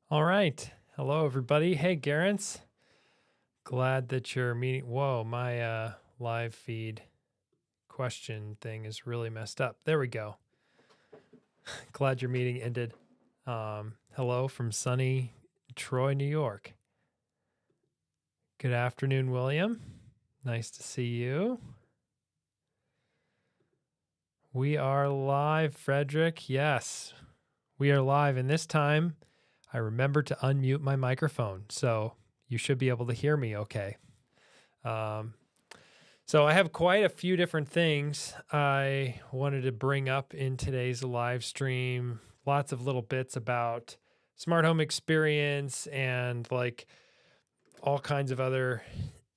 All right. Hello, everybody. Hey, Garance. Glad that you're meeting. Whoa, my live feed question thing is really messed up. There we go. Glad your meeting ended. Hello from sunny Troy, New York. Good afternoon, William. Nice to see you. We are live, Frederick. Yes, we are live. And this time, I remembered to unmute my microphone. So you should be able to hear me okay. So I have quite a few different things I wanted to bring up in today's live stream. Lots of little bits about smart home experience and like all kinds of other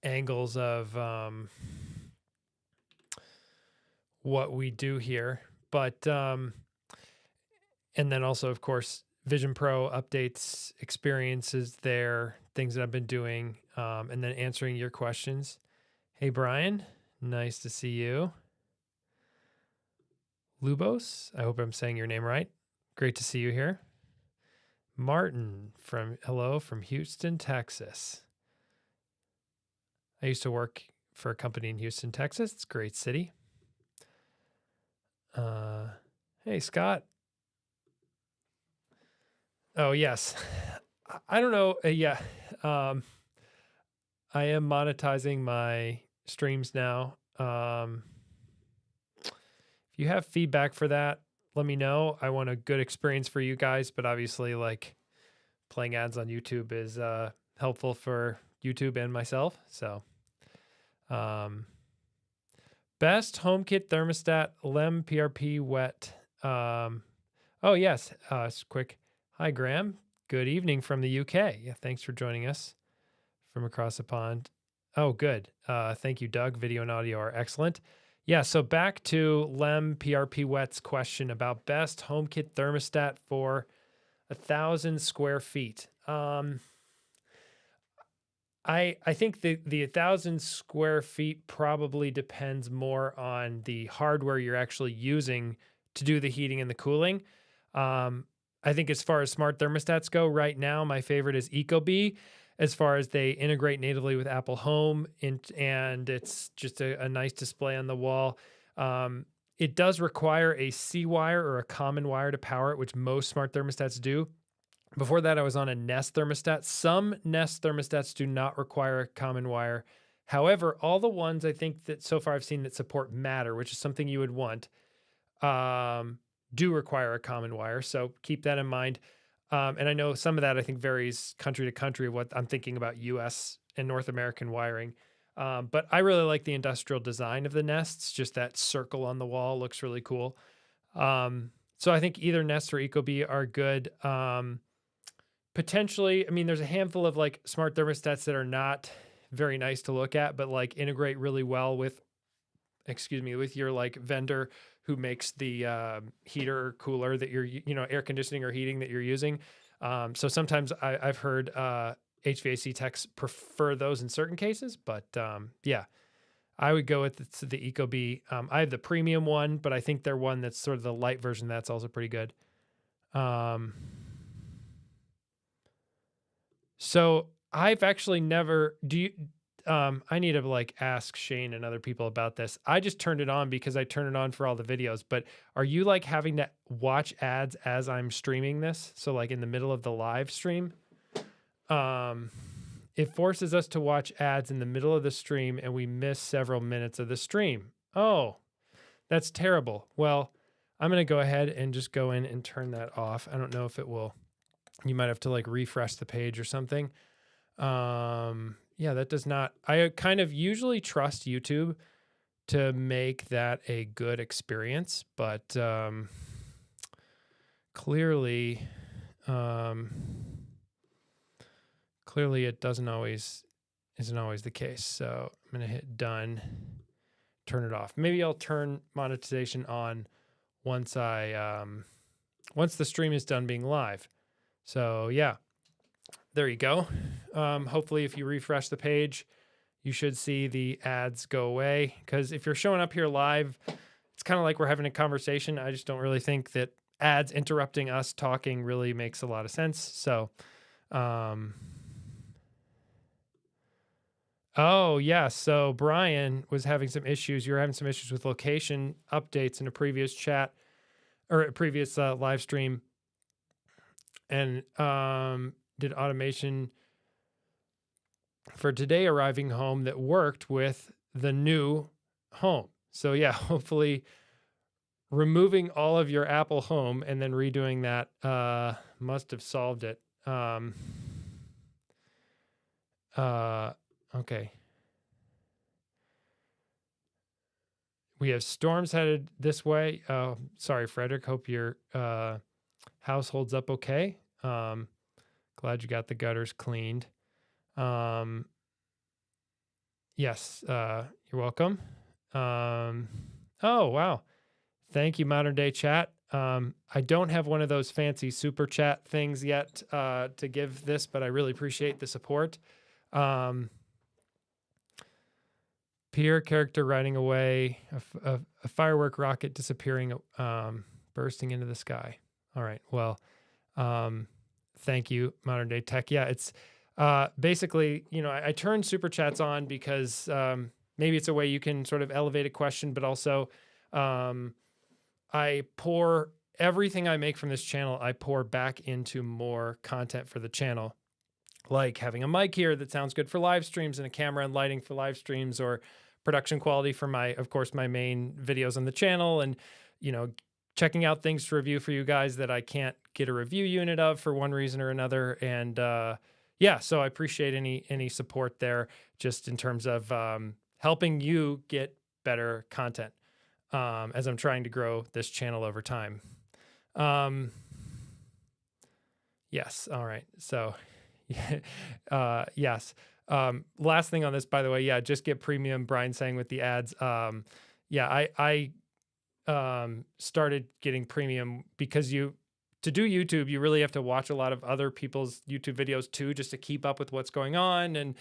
angles of what we do here. But and then also, of course, Vision Pro updates, experiences there, things that I've been doing, and then answering your questions. Hey, Brian, nice to see you. Lubos, I hope I'm saying your name right. Great to see you here. Martin hello from Houston, Texas. I used to work for a company in Houston, Texas. It's a great city. Hey, Scott. Oh, yes. I don't know. Yeah. I am monetizing my streams now. If you have feedback for that, let me know. I want a good experience for you guys, but obviously like playing ads on YouTube is helpful for YouTube and myself. So best HomeKit thermostat, LEM PRP wet. Oh yes, it's quick. Hi Graham, good evening from the UK. Yeah, thanks for joining us from across the pond. Oh, good. Thank you, Doug. Video and audio are excellent. Yeah, so back to LEM PRP Wet's question about best HomeKit thermostat for 1,000 square feet. I think the 1,000 square feet probably depends more on the hardware you're actually using to do the heating and the cooling. I think as far as smart thermostats go, right now my favorite is Ecobee, as far as they integrate natively with Apple Home, and it's just a nice display on the wall. It does require a C wire or a common wire to power it, which most smart thermostats do. Before that, I was on a Nest thermostat. Some Nest thermostats do not require a common wire. However, all the ones I think that so far I've seen that support Matter, which is something you would want, do require a common wire. So keep that in mind. And I know some of that I think varies country to country, what I'm thinking about US and North American wiring. But I really like the industrial design of the Nests. Just that circle on the wall looks really cool. So I think either Nest or Ecobee are good. Potentially, I mean, there's a handful of like smart thermostats that are not very nice to look at, but like integrate really well with, with your like vendor who makes the heater or cooler that you're, air conditioning or heating that you're using. So sometimes I've heard HVAC techs prefer those in certain cases, but yeah, I would go with the Ecobee. I have the premium one, but I think they're one that's sort of the light version. That's also pretty good. So I've actually never, I need to like ask Shane and other people about this. I just turned it on because I turn it on for all the videos, but are you like having to watch ads as I'm streaming this? So like in the middle of the live stream, it forces us to watch ads in the middle of the stream and we miss several minutes of the stream. Oh, that's terrible. Well, I'm going to go ahead and just go in and turn that off. I don't know if it will. You might have to like refresh the page or something. Yeah, that does not, I kind of usually trust YouTube to make that a good experience, but clearly it isn't always the case. So I'm going to hit done, turn it off. Maybe I'll turn monetization on once once the stream is done being live. So yeah, there you go. Hopefully if you refresh the page, you should see the ads go away, because if you're showing up here live, it's kind of like we're having a conversation. I just don't really think that ads interrupting us talking really makes a lot of sense. So Um, oh, yeah. So Brian was having some issues. You were having some issues with location updates in a previous chat or a previous live stream, and did automation for today arriving home that worked with the new home. So yeah, hopefully removing all of your Apple Home and then redoing that must have solved it. Okay. We have storms headed this way. Oh, sorry, Frederick. Hope your house holds up okay. Glad you got the gutters cleaned. Yes, you're welcome. Oh, wow. Thank you, Modern Day Chat. I don't have one of those fancy super chat things yet to give this, but I really appreciate the support. Peer character riding away, a firework rocket disappearing, bursting into the sky. All right. Well, thank you, Modern Day Tech. Yeah, it's basically, I turn super chats on because maybe it's a way you can sort of elevate a question, but also I pour everything I make from this channel, I pour back into more content for the channel, like having a mic here that sounds good for live streams and a camera and lighting for live streams, or production quality for of course, my main videos on the channel, and, checking out things to review for you guys that I can't get a review unit of for one reason or another. And yeah, so I appreciate any support there, just in terms of helping you get better content as I'm trying to grow this channel over time. Yes. All right. So yes. Last thing on this, by the way, yeah, just get premium. Brian saying with the ads. Yeah, I started getting premium because to do YouTube, you really have to watch a lot of other people's YouTube videos too, just to keep up with what's going on.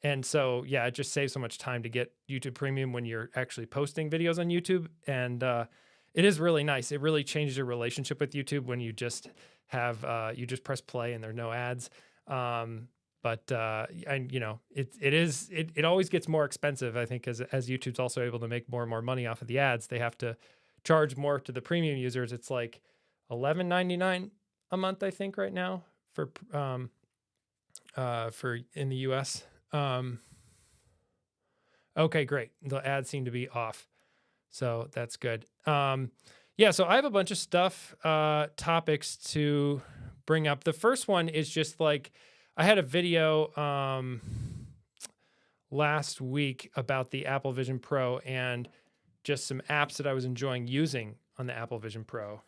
And so, yeah, it just saves so much time to get YouTube Premium when you're actually posting videos on YouTube. And it is really nice. It really changes your relationship with YouTube when you just have, you just press play and there are no ads. But it always gets more expensive, I think, as YouTube's also able to make more and more money off of the ads. They have to charge more to the premium users. It's like $11.99 a month, I think, right now for in the US. Okay, great. The ads seem to be off, so that's good. Yeah, so I have a bunch of stuff, topics to bring up. The first one is just like, I had a video last week about the Apple Vision Pro and just some apps that I was enjoying using on the Apple Vision Pro.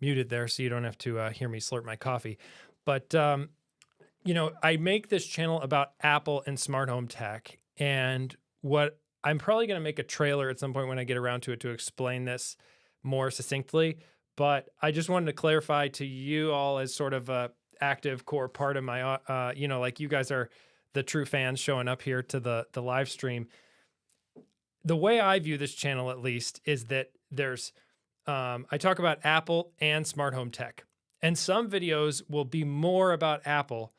Muted there so you don't have to hear me slurp my coffee. But, I make this channel about Apple and smart home tech. And what I'm probably going to make a trailer at some point when I get around to it to explain this more succinctly. But I just wanted to clarify to you all, as sort of a active core part of my, like you guys are the true fans showing up here to the live stream. The way I view this channel, at least, is that there's, I talk about Apple and smart home tech. And some videos will be more about Apple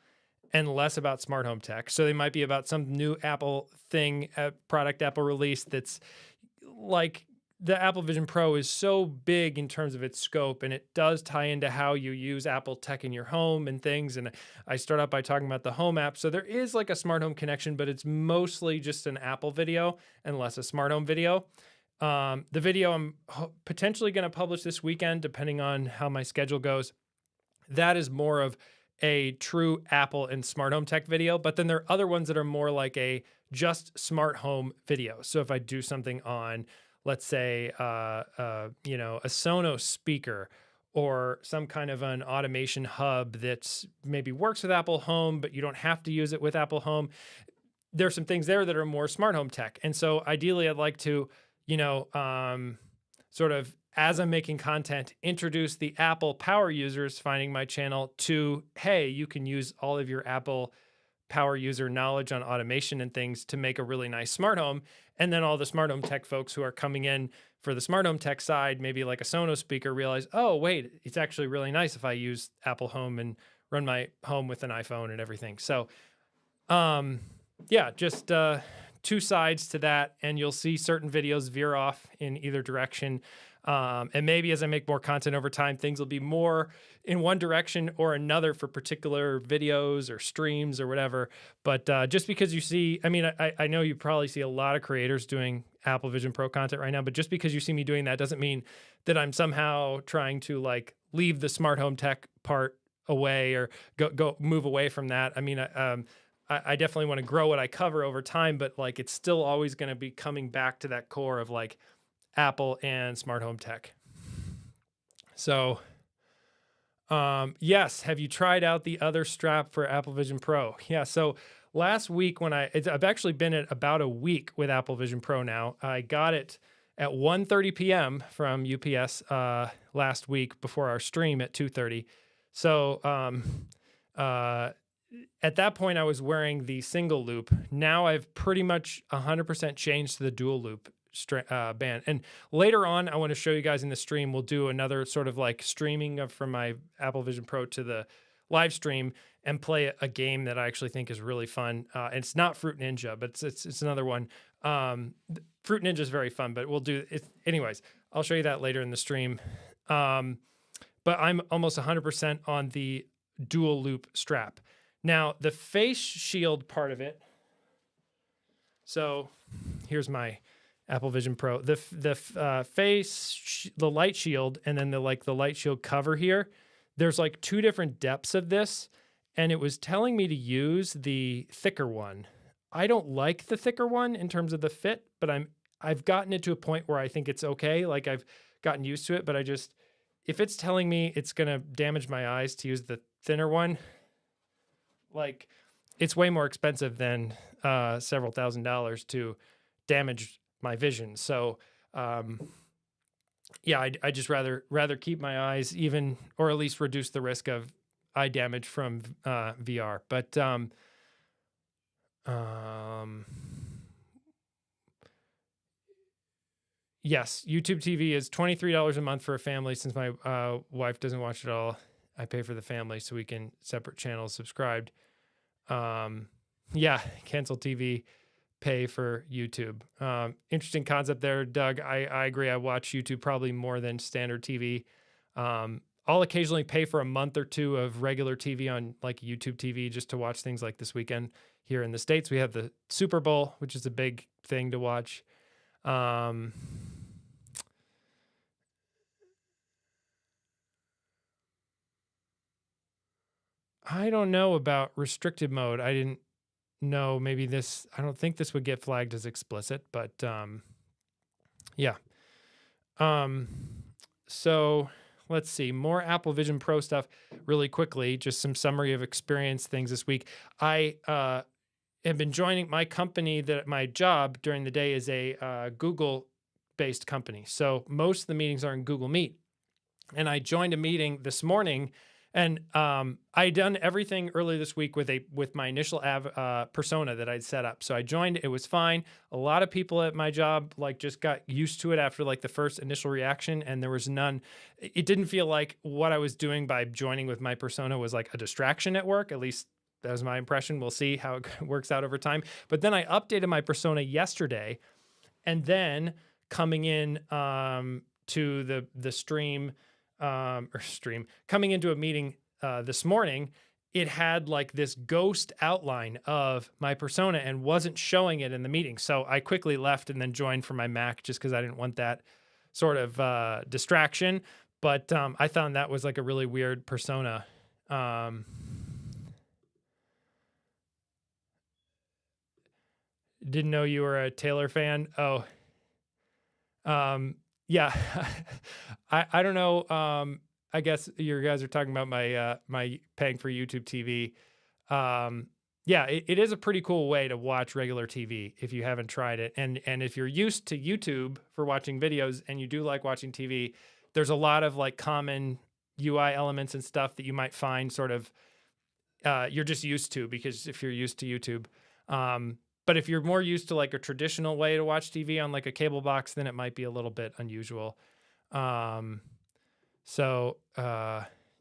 and less about smart home tech. So they might be about some new Apple thing, product Apple release that's like, the Apple Vision Pro is so big in terms of its scope, and it does tie into how you use Apple tech in your home and things. And I start out by talking about the home app. So there is like a smart home connection, but it's mostly just an Apple video and less a smart home video. The video I'm potentially going to publish this weekend, depending on how my schedule goes, that is more of a true Apple and smart home tech video. But then there are other ones that are more like a just smart home video. So if I do something on, let's say, a Sonos speaker or some kind of an automation hub that maybe works with Apple Home, but you don't have to use it with Apple Home, there's some things there that are more smart home tech. And so ideally I'd like to, sort of, as I'm making content, introduce the Apple power users finding my channel to, hey, you can use all of your Apple power user knowledge on automation and things to make a really nice smart home. And then all the smart home tech folks who are coming in for the smart home tech side, maybe like a Sonos speaker, realize, oh, wait, it's actually really nice if I use Apple Home and run my home with an iPhone and everything. So, yeah, just two sides to that. And you'll see certain videos veer off in either direction. And maybe as I make more content over time, things will be more in one direction or another for particular videos or streams or whatever. But just because you see, I mean, I know you probably see a lot of creators doing Apple Vision Pro content right now, but just because you see me doing that doesn't mean that I'm somehow trying to like leave the smart home tech part away or go move away from that. I mean, I definitely want to grow what I cover over time, but like it's still always going to be coming back to that core of like Apple and smart home tech. So, yes. Have you tried out the other strap for Apple Vision Pro? Yeah. So last week when I've actually been at about a week with Apple Vision Pro now. I got it at 1:30 p.m. from UPS last week before our stream at 2:30. So at that point, I was wearing the single loop. Now I've pretty much 100% changed to the dual loop band. And later on, I want to show you guys in the stream, we'll do another sort of like streaming from my Apple Vision Pro to the live stream and play a game that I actually think is really fun. And it's not Fruit Ninja, but it's another one. Fruit Ninja is very fun, but we'll do it. Anyways, I'll show you that later in the stream. But I'm almost 100% on the dual loop strap. Now, the face shield part of it. So here's my Apple Vision Pro. The light shield, and then the light shield cover here. There's like two different depths of this, and it was telling me to use the thicker one. I don't like the thicker one in terms of the fit, but I've gotten it to a point where I think it's okay. Like I've gotten used to it, but if it's telling me it's gonna damage my eyes to use the thinner one, like it's way more expensive than several $1,000s to damage my vision. So, yeah, I just rather keep my eyes even, or at least reduce the risk of eye damage from VR. But yes, YouTube TV is $23 a month for a family. Since my wife doesn't watch it all, I pay for the family so we can separate channels subscribed. Yeah, cancel TV, pay for YouTube. Interesting concept there, Doug. I agree. I watch YouTube probably more than standard TV. I'll occasionally pay for a month or two of regular TV on like YouTube TV just to watch things like this weekend. Here in the States, we have the Super Bowl, which is a big thing to watch. I don't know about restricted mode. I didn't know. Maybe I don't think this would get flagged as explicit, but yeah. So let's see, more Apple Vision Pro stuff really quickly. Just some summary of experience things this week. I have been joining my company, that my job during the day is a Google-based company. So most of the meetings are in Google Meet. And I joined a meeting this morning, and I'd done everything earlier this week with my initial persona that I'd set up. So I joined, it was fine. A lot of people at my job like just got used to it after like the first initial reaction, and there was none. It didn't feel like what I was doing by joining with my persona was like a distraction at work. At least that was my impression. We'll see how it works out over time. But then I updated my persona yesterday, and then coming in to the stream. Coming into a meeting this morning, it had like this ghost outline of my persona and wasn't showing it in the meeting. So I quickly left and then joined from my Mac just because I didn't want that sort of distraction. But I found that was like a really weird persona. Didn't know you were a Taylor fan. Oh, yeah, I don't know. I guess you guys are talking about my paying for YouTube TV. Yeah, it is a pretty cool way to watch regular TV if you haven't tried it. And if you're used to YouTube for watching videos and you do like watching TV, there's a lot of like common UI elements and stuff that you might find sort of you're just used to, because if you're used to YouTube. But if you're more used to like a traditional way to watch TV on like a cable box, then it might be a little bit unusual. Um,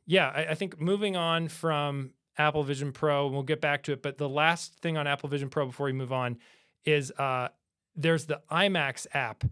yeah, I think moving on from Apple Vision Pro, we'll get back to it. But the last thing on Apple Vision Pro before we move on is there's the IMAX app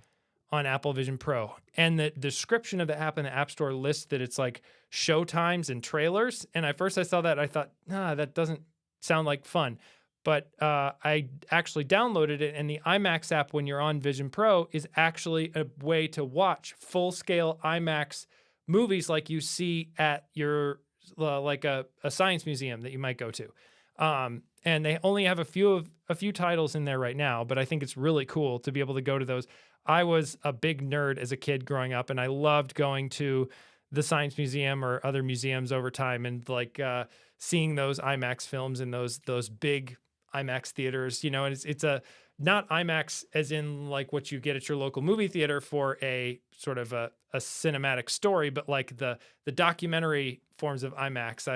on Apple Vision Pro. And the description of the app in the App Store lists that it's like show times and trailers. And at first I saw that, I thought, that doesn't sound like fun. But I actually downloaded it, and the IMAX app when you're on Vision Pro is actually a way to watch full-scale IMAX movies like you see at your like a science museum that you might go to. And they only have a few titles in there right now, but I think it's really cool to be able to go to those. I was a big nerd as a kid growing up, and I loved going to the Science Museum or other museums over time, and like seeing those IMAX films in those big IMAX theaters, and it's a not IMAX as in like what you get at your local movie theater for a sort of a cinematic story, but like the documentary forms of IMAX.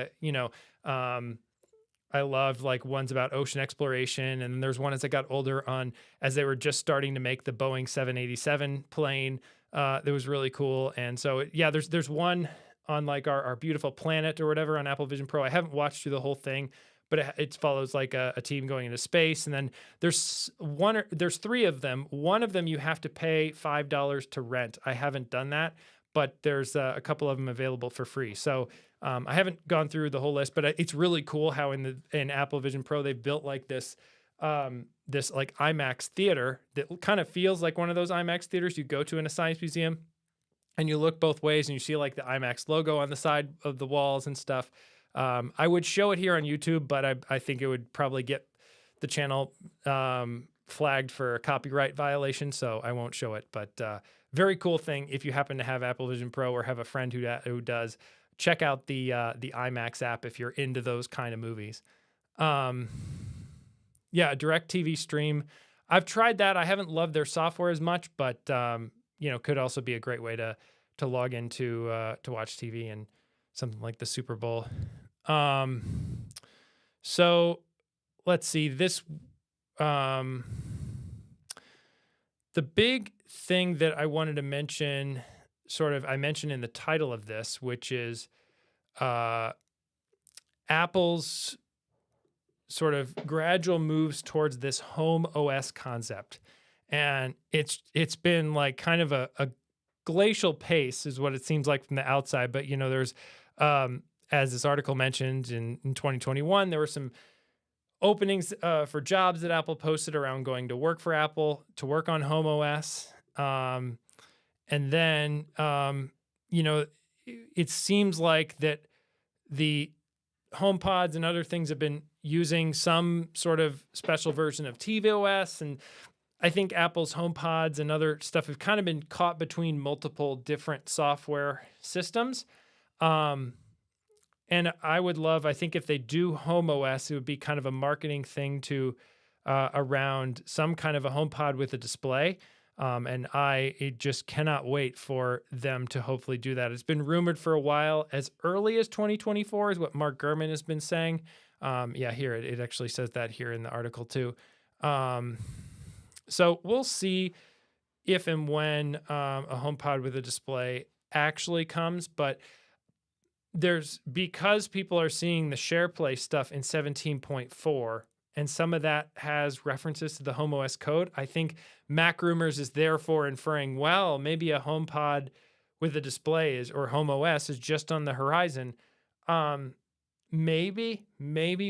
I loved like ones about ocean exploration, and there's one as I got older on as they were just starting to make the Boeing 787 plane. That was really cool. And so yeah, there's one on like our beautiful planet or whatever on Apple Vision Pro. I haven't watched through the whole thing, but it follows like a team going into space. And then there's three of them. One of them you have to pay $5 to rent. I haven't done that, but there's a couple of them available for free. So I haven't gone through the whole list, but it's really cool how in Apple Vision Pro they've built like this like IMAX theater that kind of feels like one of those IMAX theaters you go to in a science museum, and you look both ways and you see like the IMAX logo on the side of the walls and stuff. I would show it here on YouTube, but I think it would probably get the channel flagged for a copyright violation, so I won't show it. But very cool thing if you happen to have Apple Vision Pro or have a friend who does. Check out the IMAX app if you're into those kind of movies. Yeah, Direct TV Stream. I've tried that. I haven't loved their software as much, but could also be a great way to log into to watch TV and something like the Super Bowl. So let's see this. The big thing that I wanted to mention, I mentioned in the title of this, which is Apple's sort of gradual moves towards this homeOS concept. And it's been like kind of a glacial pace is what it seems like from the outside. But, there's, as this article mentioned in 2021, there were some openings for jobs that Apple posted around going to work for Apple to work on homeOS. And then, it seems like that the HomePods and other things have been using some sort of special version of tvOS. And I think Apple's HomePods and other stuff have kind of been caught between multiple different software systems. And I would love, I think if they do homeOS, it would be kind of a marketing thing to around some kind of a HomePod with a display. And I just cannot wait for them to hopefully do that. It's been rumored for a while, as early as 2024 is what Mark Gurman has been saying. Here it actually says that here in the article too. So we'll see if and when a HomePod with a display actually comes, but because people are seeing the SharePlay stuff in 17.4, and some of that has references to the HomeOS code, I think Mac Rumors is therefore inferring, well, maybe a HomePod with a display or HomeOS is just on the horizon. Maybe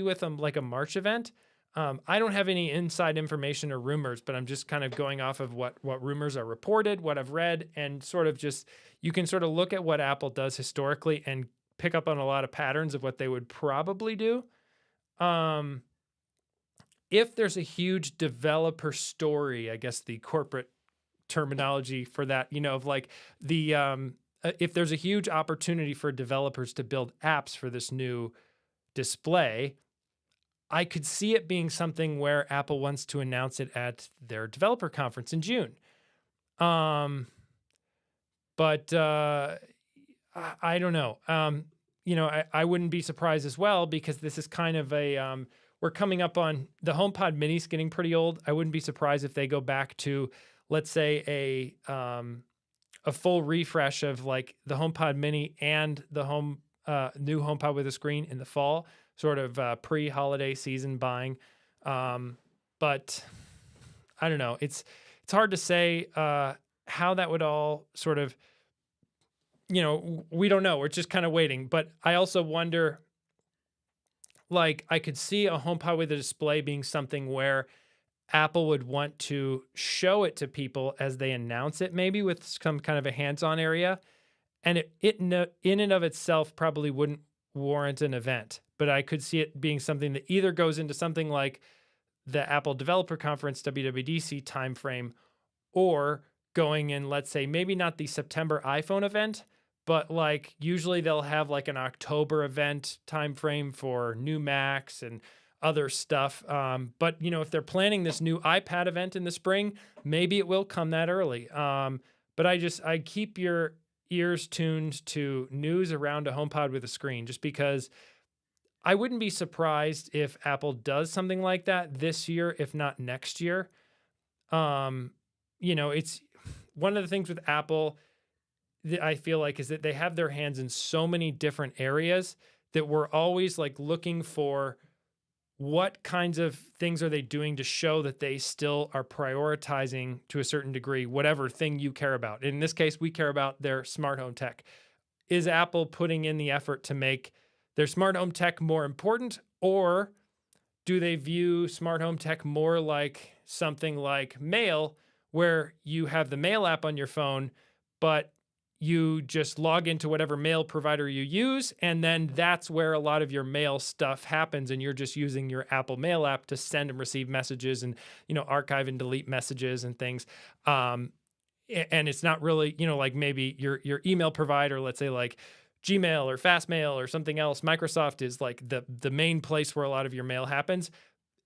with like a March event. I don't have any inside information or rumors, but I'm just kind of going off of what rumors are reported, what I've read, and sort of just, you can sort of look at what Apple does historically and pick up on a lot of patterns of what they would probably do. If there's a huge developer story, I guess the corporate terminology for that, of like if there's a huge opportunity for developers to build apps for this new display, I could see it being something where Apple wants to announce it at their developer conference in June. But I don't know. I wouldn't be surprised as well, because this is kind of we're coming up on the HomePod Mini's getting pretty old. I wouldn't be surprised if they go back to, let's say, a full refresh of like the HomePod Mini and the new HomePod with a screen in the fall, sort of pre-holiday season buying. But I don't know. It's hard to say how that would all sort of, we don't know. We're just kind of waiting. But I also wonder, like, I could see a HomePod with a display being something where Apple would want to show it to people as they announce it, maybe with some kind of a hands-on area. And it in and of itself probably wouldn't warrant an event. But I could see it being something that either goes into something like the Apple Developer Conference, WWDC timeframe, or going in, let's say, maybe not the September iPhone event, but like usually they'll have like an October event timeframe for new Macs and other stuff. But if they're planning this new iPad event in the spring, maybe it will come that early. But I keep your ears tuned to news around a HomePod with a screen, just because I wouldn't be surprised if Apple does something like that this year, if not next year. It's one of the things with Apple that I feel like is that they have their hands in so many different areas that we're always like looking for what kinds of things are they doing to show that they still are prioritizing to a certain degree whatever thing you care about. In this case, we care about their smart home tech. Is Apple putting in the effort to make their smart home tech more important, or do they view smart home tech more like something like mail, where you have the mail app on your phone, but you just log into whatever mail provider you use, and then that's where a lot of your mail stuff happens, and you're just using your Apple Mail app to send and receive messages and, archive and delete messages and things. And it's not really, like maybe your email provider, let's say like Gmail or Fastmail or something else. Microsoft is like the main place where a lot of your mail happens.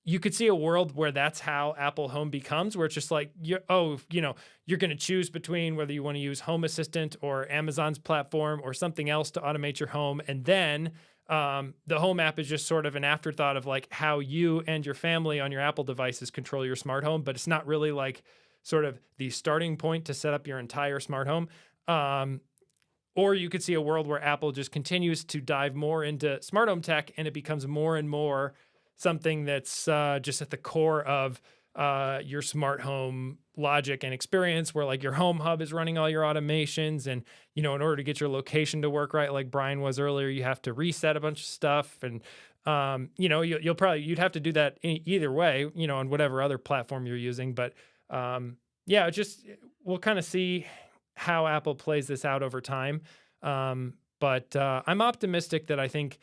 You could see a world where that's how Apple Home becomes, where it's just like, you're going to choose between whether you want to use Home Assistant or Amazon's platform or something else to automate your home. And then the Home app is just sort of an afterthought of like how you and your family on your Apple devices control your smart home, but it's not really like sort of the starting point to set up your entire smart home. Or you could see a world where Apple just continues to dive more into smart home tech, and it becomes more and more something that's just at the core of your smart home logic and experience, where like your home hub is running all your automations. And, in order to get your location to work right, like Brian was earlier, you have to reset a bunch of stuff. And, you'd have to do that either way, on whatever other platform you're using. But we'll kind of see how Apple plays this out over time. But I'm optimistic that I think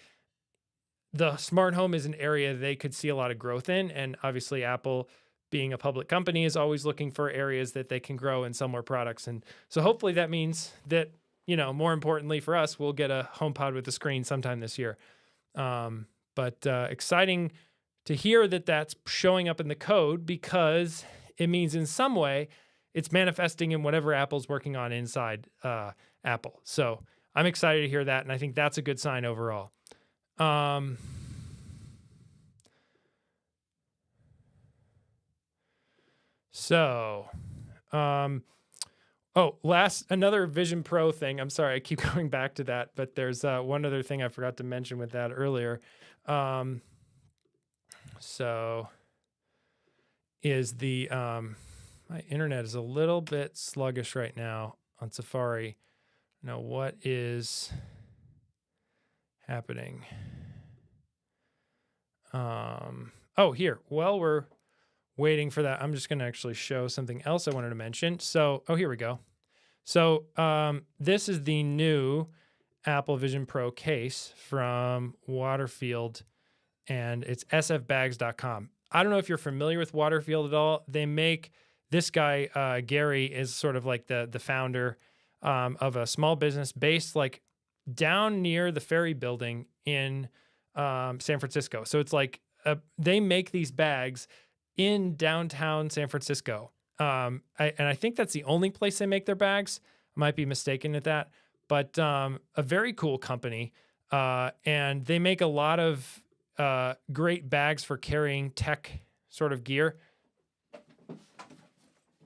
the smart home is an area they could see a lot of growth in. And obviously Apple, being a public company, is always looking for areas that they can grow and sell more products. And so hopefully that means that, more importantly for us, we'll get a HomePod with a screen sometime this year. But exciting to hear that that's showing up in the code, because it means in some way it's manifesting in whatever Apple's working on inside Apple. So I'm excited to hear that, and I think that's a good sign overall. Another Vision Pro thing. I'm sorry, I keep going back to that, but there's one other thing I forgot to mention with that earlier. My internet is a little bit sluggish right now on Safari. Now, what is happening? Here. While we're waiting for that, I'm just going to actually show something else I wanted to mention. So, here we go. So, this is the new Apple Vision Pro case from Waterfield, and it's sfbags.com. I don't know if you're familiar with Waterfield at all. They make this guy, Gary, is sort of like the founder of a small business based like down near the Ferry Building in San Francisco. So it's like they make these bags in downtown San Francisco. I think that's the only place they make their bags. I might be mistaken at that, but a very cool company. And they make a lot of great bags for carrying tech sort of gear.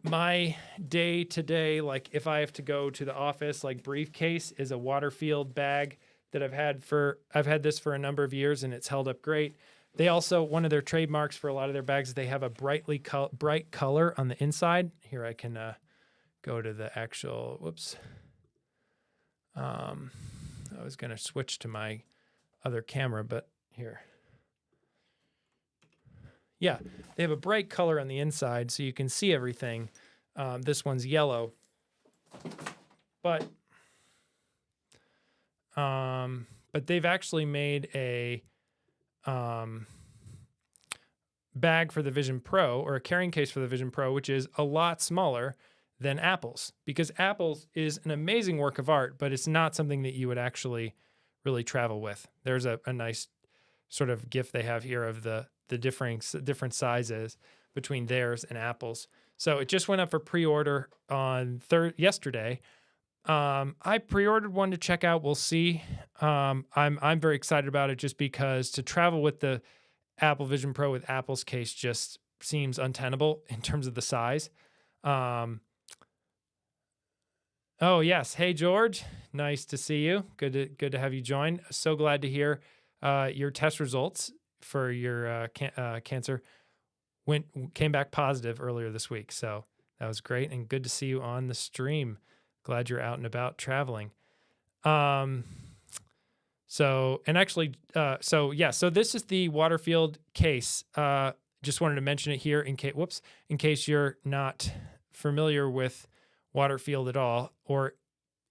My day to day, like if I have to go to the office, like briefcase is a Waterfield bag that I've had this for a number of years and it's held up great. They also, one of their trademarks for a lot of their bags, they have a bright color on the inside. Here I can go to the actual, whoops. I was going to switch to my other camera, but here. Yeah, they have a bright color on the inside so you can see everything. This one's yellow. But they've actually made a bag for the Vision Pro, or a carrying case for the Vision Pro, which is a lot smaller than Apple's, because Apple's is an amazing work of art, but it's not something that you would actually really travel with. There's a nice sort of GIF they have here of the different sizes between theirs and Apple's. So it just went up for pre-order on yesterday. I pre-ordered one to check out. We'll see. I'm very excited about it just because to travel with the Apple Vision Pro with Apple's case just seems untenable in terms of the size. Oh yes, hey George, nice to see you. Good to have you join. So glad to hear your test results for your cancer came back positive earlier this week. So that was great and good to see you on the stream. Glad you're out and about traveling. So this is the Waterfield case. Just wanted to mention it here in case you're not familiar with Waterfield at all, or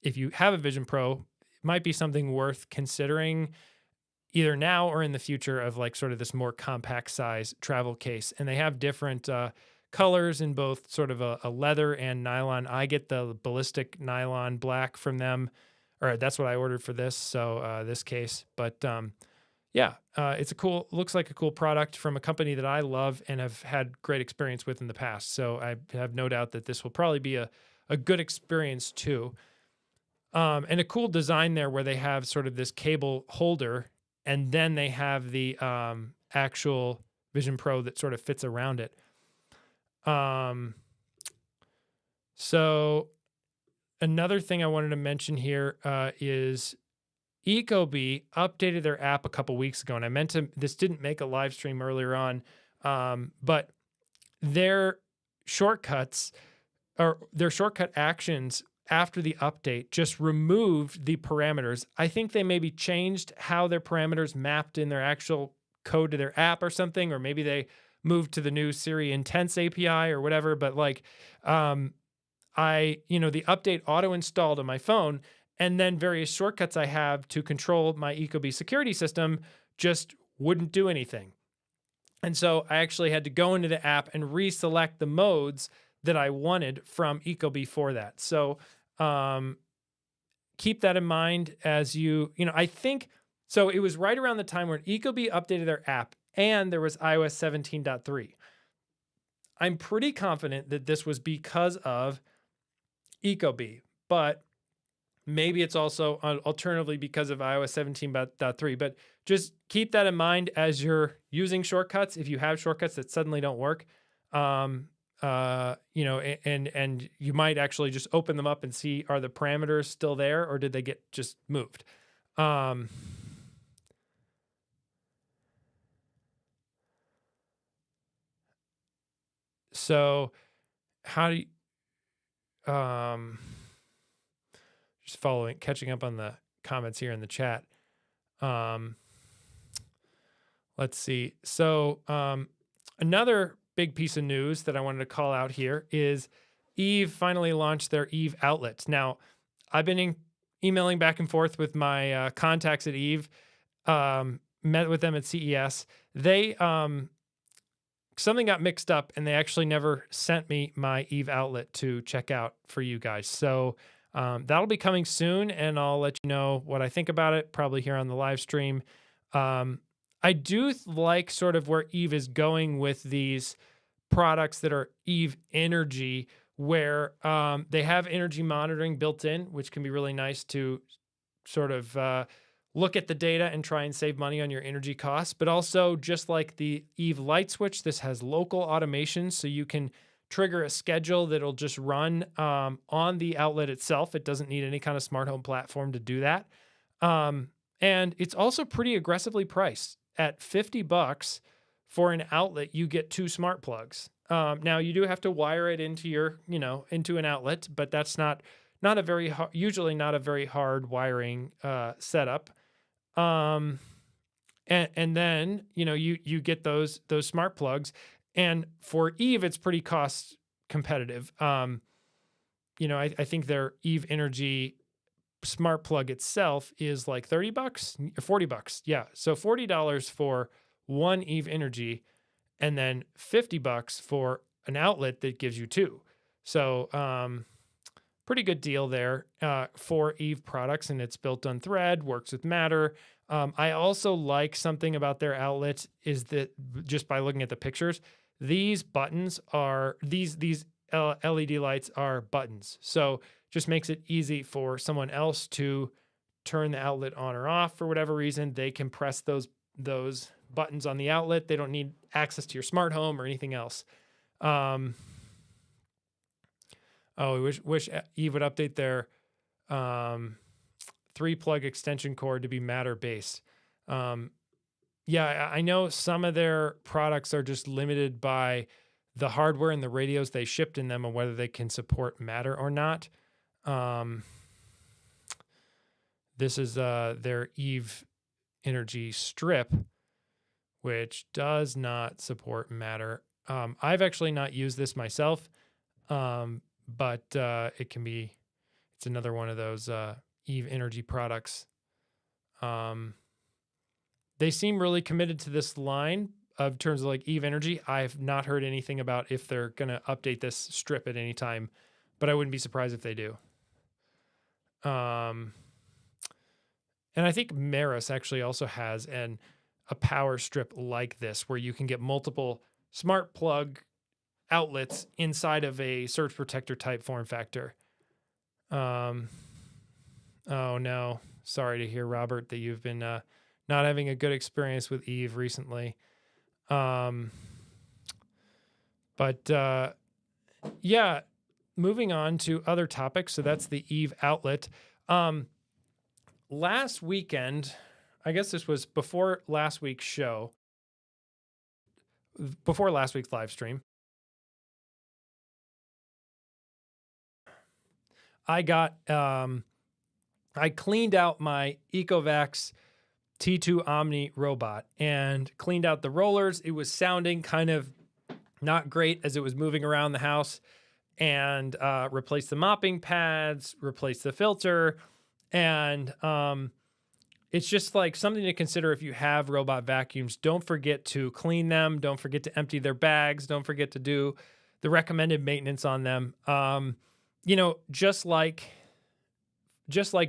if you have a Vision Pro, it might be something worth considering either now or in the future of like sort of this more compact size travel case. And they have different colors in both sort of a leather and nylon. I get the ballistic nylon black from them, or that's what I ordered for this. So this case, but it's looks like a cool product from a company that I love and have had great experience with in the past. So I have no doubt that this will probably be a good experience too. And a cool design there where they have sort of this cable holder and then they have the actual Vision Pro that sort of fits around it. So another thing I wanted to mention here is Ecobee updated their app a couple weeks ago, and this didn't make a live stream earlier on, but their shortcuts or their shortcut actions after the update just removed the parameters. I think they maybe changed how their parameters mapped in their actual code to their app or something, or maybe they moved to the new Siri Intense API or whatever. But like, the update auto installed on my phone, and then various shortcuts I have to control my Ecobee security system just wouldn't do anything. And so I actually had to go into the app and reselect the modes that I wanted from Ecobee for that. So keep that in mind as I think, so it was right around the time when Ecobee updated their app and there was iOS 17.3. I'm pretty confident that this was because of Ecobee, but maybe it's also alternatively because of iOS 17.3. But just keep that in mind as you're using shortcuts. If you have shortcuts that suddenly don't work, and you might actually just open them up and see, are the parameters still there or did they get just moved? So how do you, just catching up on the comments here in the chat. Let's see. So another big piece of news that I wanted to call out here is Eve finally launched their Eve outlets. Now, I've been emailing back and forth with my contacts at Eve, met with them at CES. They, something got mixed up and they actually never sent me my Eve outlet to check out for you guys. So that'll be coming soon and I'll let you know what I think about it, probably here on the live stream. I do like sort of where Eve is going with these products that are Eve Energy, where they have energy monitoring built in, which can be really nice to sort of look at the data and try and save money on your energy costs. But also, just like the Eve light switch, this has local automation, so you can trigger a schedule that'll just run on the outlet itself. It doesn't need any kind of smart home platform to do that. And it's also pretty aggressively priced. At $50 for an outlet, you get 2 smart plugs. Now you do have to wire it into your, into an outlet, but that's not a very hard, usually not a very hard wiring setup. And then, you get those smart plugs, and for Eve, it's pretty cost competitive. I think their Eve Energy smart plug itself is like $30, $40. Yeah. So $40 for one Eve Energy, and then $50 for an outlet that gives you 2. So, pretty good deal there for Eve products, and it's built on Thread, works with Matter. I also like something about their outlet is that just by looking at the pictures, these buttons are these LED lights are buttons. So just makes it easy for someone else to turn the outlet on or off for whatever reason. They can press those buttons on the outlet. They don't need access to your smart home or anything else. We wish Eve would update their 3-plug extension cord to be Matter based. I know some of their products are just limited by the hardware and the radios they shipped in them, and whether they can support Matter or not. This is their Eve Energy strip, which does not support Matter. I've actually not used this myself, but it's another one of those Eve Energy products. They seem really committed to this line of terms of like Eve Energy. I've not heard anything about if they're going to update this strip at any time, but I wouldn't be surprised if they do. And I think Maris actually also has a power strip like this, where you can get multiple smart plug outlets inside of a surge protector type form factor. Oh no, sorry to hear, Robert, that you've been not having a good experience with Eve recently. Moving on to other topics. So that's the Eve outlet. Last weekend, I guess this was before last week's show, before last week's live stream, I cleaned out my Ecovacs T2 Omni robot and cleaned out the rollers. It was sounding kind of not great as it was moving around the house, and replaced the mopping pads, replaced the filter. And it's just like something to consider if you have robot vacuums. Don't forget to clean them. Don't forget to empty their bags. Don't forget to do the recommended maintenance on them. Just like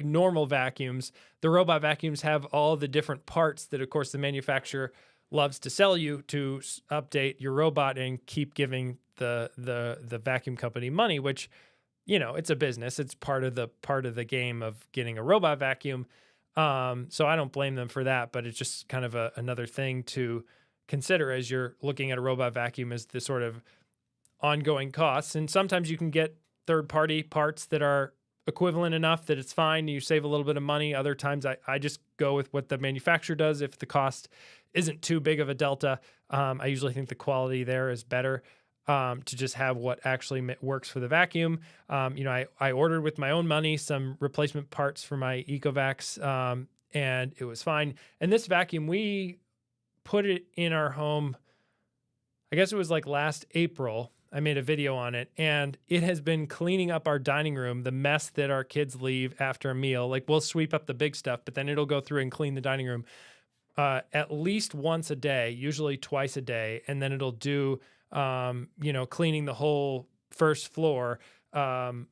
normal vacuums, the robot vacuums have all the different parts that, of course, the manufacturer loves to sell you to update your robot and keep giving the vacuum company money, which, it's a business. It's part of the game of getting a robot vacuum. So I don't blame them for that, but it's just kind of another thing to consider as you're looking at a robot vacuum, is the sort of ongoing costs. And sometimes you can get third-party parts that are equivalent enough that it's fine. You save a little bit of money. Other times I just go with what the manufacturer does. If the cost isn't too big of a delta, I usually think the quality there is better, to just have what actually works for the vacuum. I ordered with my own money some replacement parts for my Ecovacs, and it was fine. And this vacuum, we put it in our home, I guess it was like last April. I made a video on it, and it has been cleaning up our dining room, the mess that our kids leave after a meal. Like, we'll sweep up the big stuff, but then it'll go through and clean the dining room at least once a day, usually twice a day. And then it'll do, cleaning the whole first floor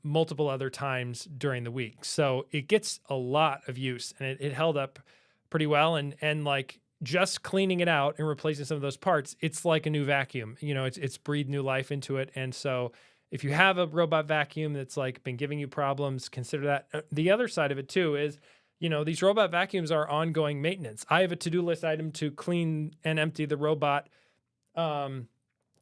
multiple other times during the week. So it gets a lot of use, and it held up pretty well. And like, just cleaning it out and replacing some of those parts, it's like a new vacuum. It's breathed new life into it. And so if you have a robot vacuum that's like been giving you problems, consider that. The other side of it too is these robot vacuums are ongoing maintenance. I have a to-do list item to clean and empty the robot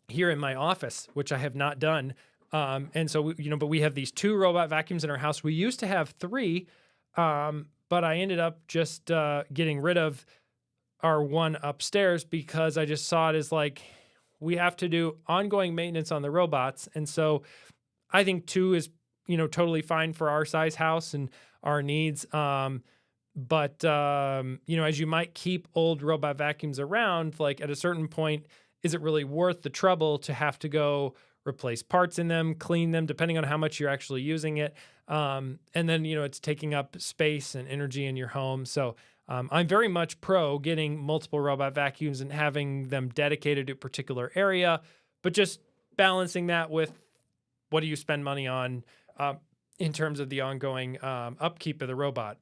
here in my office, which I have not done. And so, but we have these 2 robot vacuums in our house. We used to have 3, but I ended up just getting rid of our one upstairs because I just saw it as like, we have to do ongoing maintenance on the robots. And so I think 2 is, totally fine for our size house and our needs. But as you might keep old robot vacuums around, like at a certain point, is it really worth the trouble to have to go replace parts in them, clean them, depending on how much you're actually using it? And then, it's taking up space and energy in your home. So I'm very much pro getting multiple robot vacuums and having them dedicated to a particular area, but just balancing that with what do you spend money on in terms of the ongoing upkeep of the robot.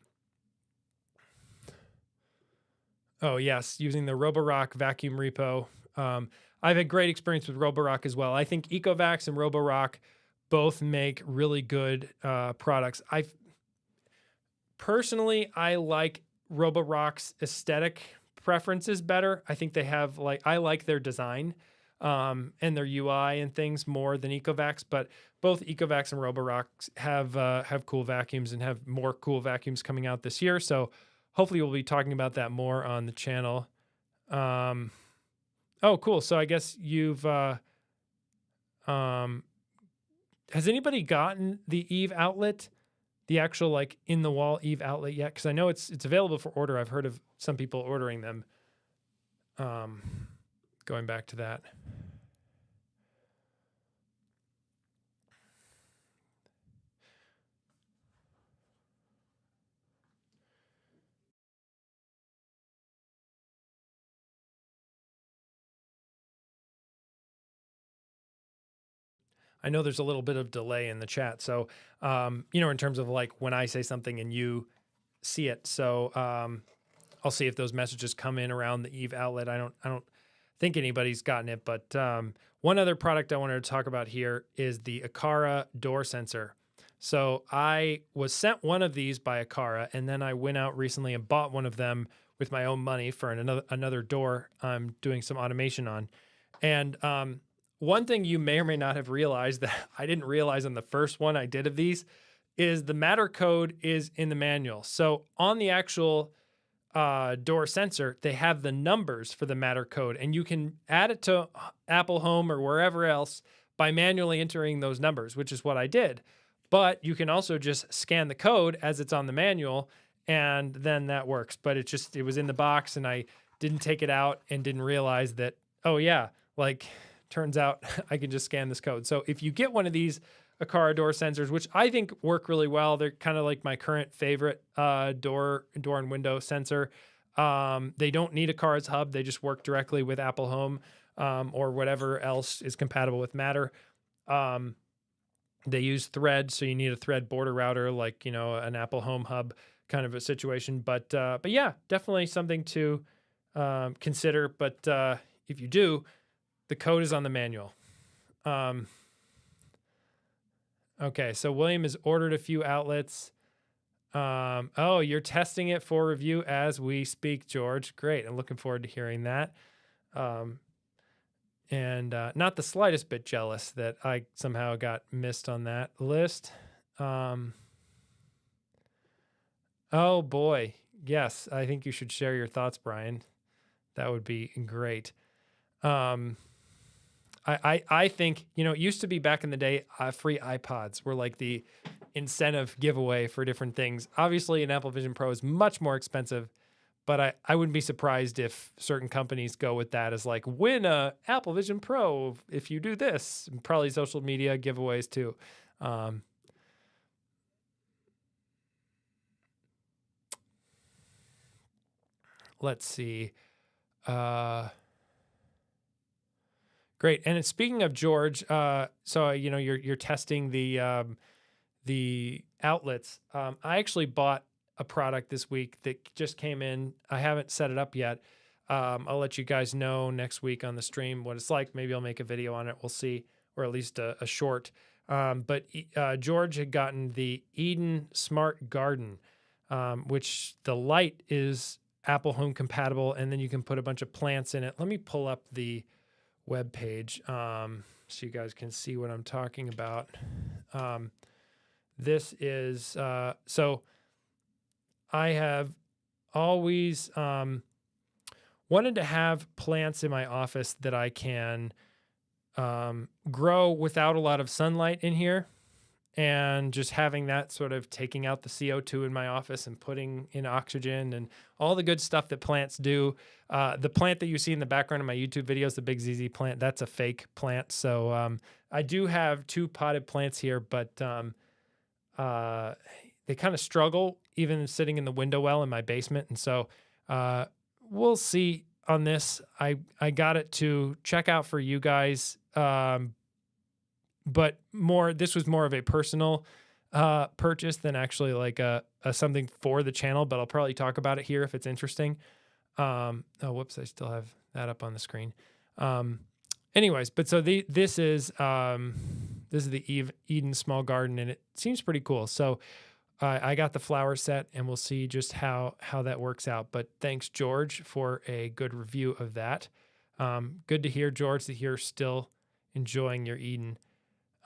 Oh, yes, using the Roborock vacuum repo. I've had great experience with Roborock as well. I think Ecovacs and Roborock both make really good products. Personally, I like Roborock's aesthetic preferences better. I think they have I like their design and their UI and things more than Ecovacs, but both Ecovacs and Roborocks have cool vacuums and have more cool vacuums coming out this year. So hopefully we'll be talking about that more on the channel. Oh, cool. So I guess you've, has anybody gotten the Eve outlet, the actual in the wall Eve outlet yet? Cause I know it's available for order. I've heard of some people ordering them. Going back to that. I know there's a little bit of delay in the chat. So, in terms of when I say something and you see it. So, I'll see if those messages come in around the Eve outlet. I don't think anybody's gotten it, but one other product I wanted to talk about here is the Aqara door sensor. So I was sent one of these by Aqara, and then I went out recently and bought one of them with my own money for another door I'm doing some automation on. And one thing you may or may not have realized that I didn't realize on the first one I did of these is the Matter code is in the manual. So on the actual door sensor, they have the numbers for the Matter code, and you can add it to Apple Home or wherever else by manually entering those numbers, which is what I did. But you can also just scan the code as it's on the manual, and then that works. But it was in the box, and I didn't take it out and didn't realize that, oh yeah, turns out I can just scan this code. So if you get one of these Aqara door sensors, which I think work really well, they're kind of like my current favorite door and window sensor. They don't need Aqara's hub. They just work directly with Apple Home or whatever else is compatible with Matter. They use Thread, so you need a Thread border router, an Apple Home hub kind of a situation. But yeah, definitely something to consider. But if you do, the code is on the manual. Okay, so William has ordered a few outlets. Oh, you're testing it for review as we speak, George. Great. I'm looking forward to hearing that. And not the slightest bit jealous that I somehow got missed on that list. Oh boy. Yes, I think you should share your thoughts, Brian. That would be great. I think, it used to be back in the day, free iPods were like the incentive giveaway for different things. Obviously, an Apple Vision Pro is much more expensive, but I wouldn't be surprised if certain companies go with that as win a Apple Vision Pro if you do this. And probably social media giveaways too. Let's see. Great. And speaking of George, so you're testing the outlets. I actually bought a product this week that just came in. I haven't set it up yet. I'll let you guys know next week on the stream what it's like. Maybe I'll make a video on it. We'll see, or at least a short. But George had gotten the Eden Smart Garden. which the light is Apple Home compatible, and then you can put a bunch of plants in it. Let me pull up the web page so you guys can see what I'm talking about. This is so I have always wanted to have plants in my office that I can grow without a lot of sunlight in here, and just having that sort of taking out the CO2 in my office and putting in oxygen and all the good stuff that plants do. The plant that you see in the background of my YouTube videos, the big ZZ plant, that's a fake plant. So I do have 2 potted plants here, but they kind of struggle even sitting in the window well in my basement. And so we'll see on this. I got it to check out for you guys. But this was more of a personal purchase than actually like a something for the channel, but I'll probably talk about it here if it's interesting. Oh, whoops, I still have that up on the screen. Anyways, but so this is the Eden Small Garden, and it seems pretty cool. So I got the flower set, and we'll see just how that works out. But thanks, George, for a good review of that. Good to hear, George, that you're still enjoying your Eden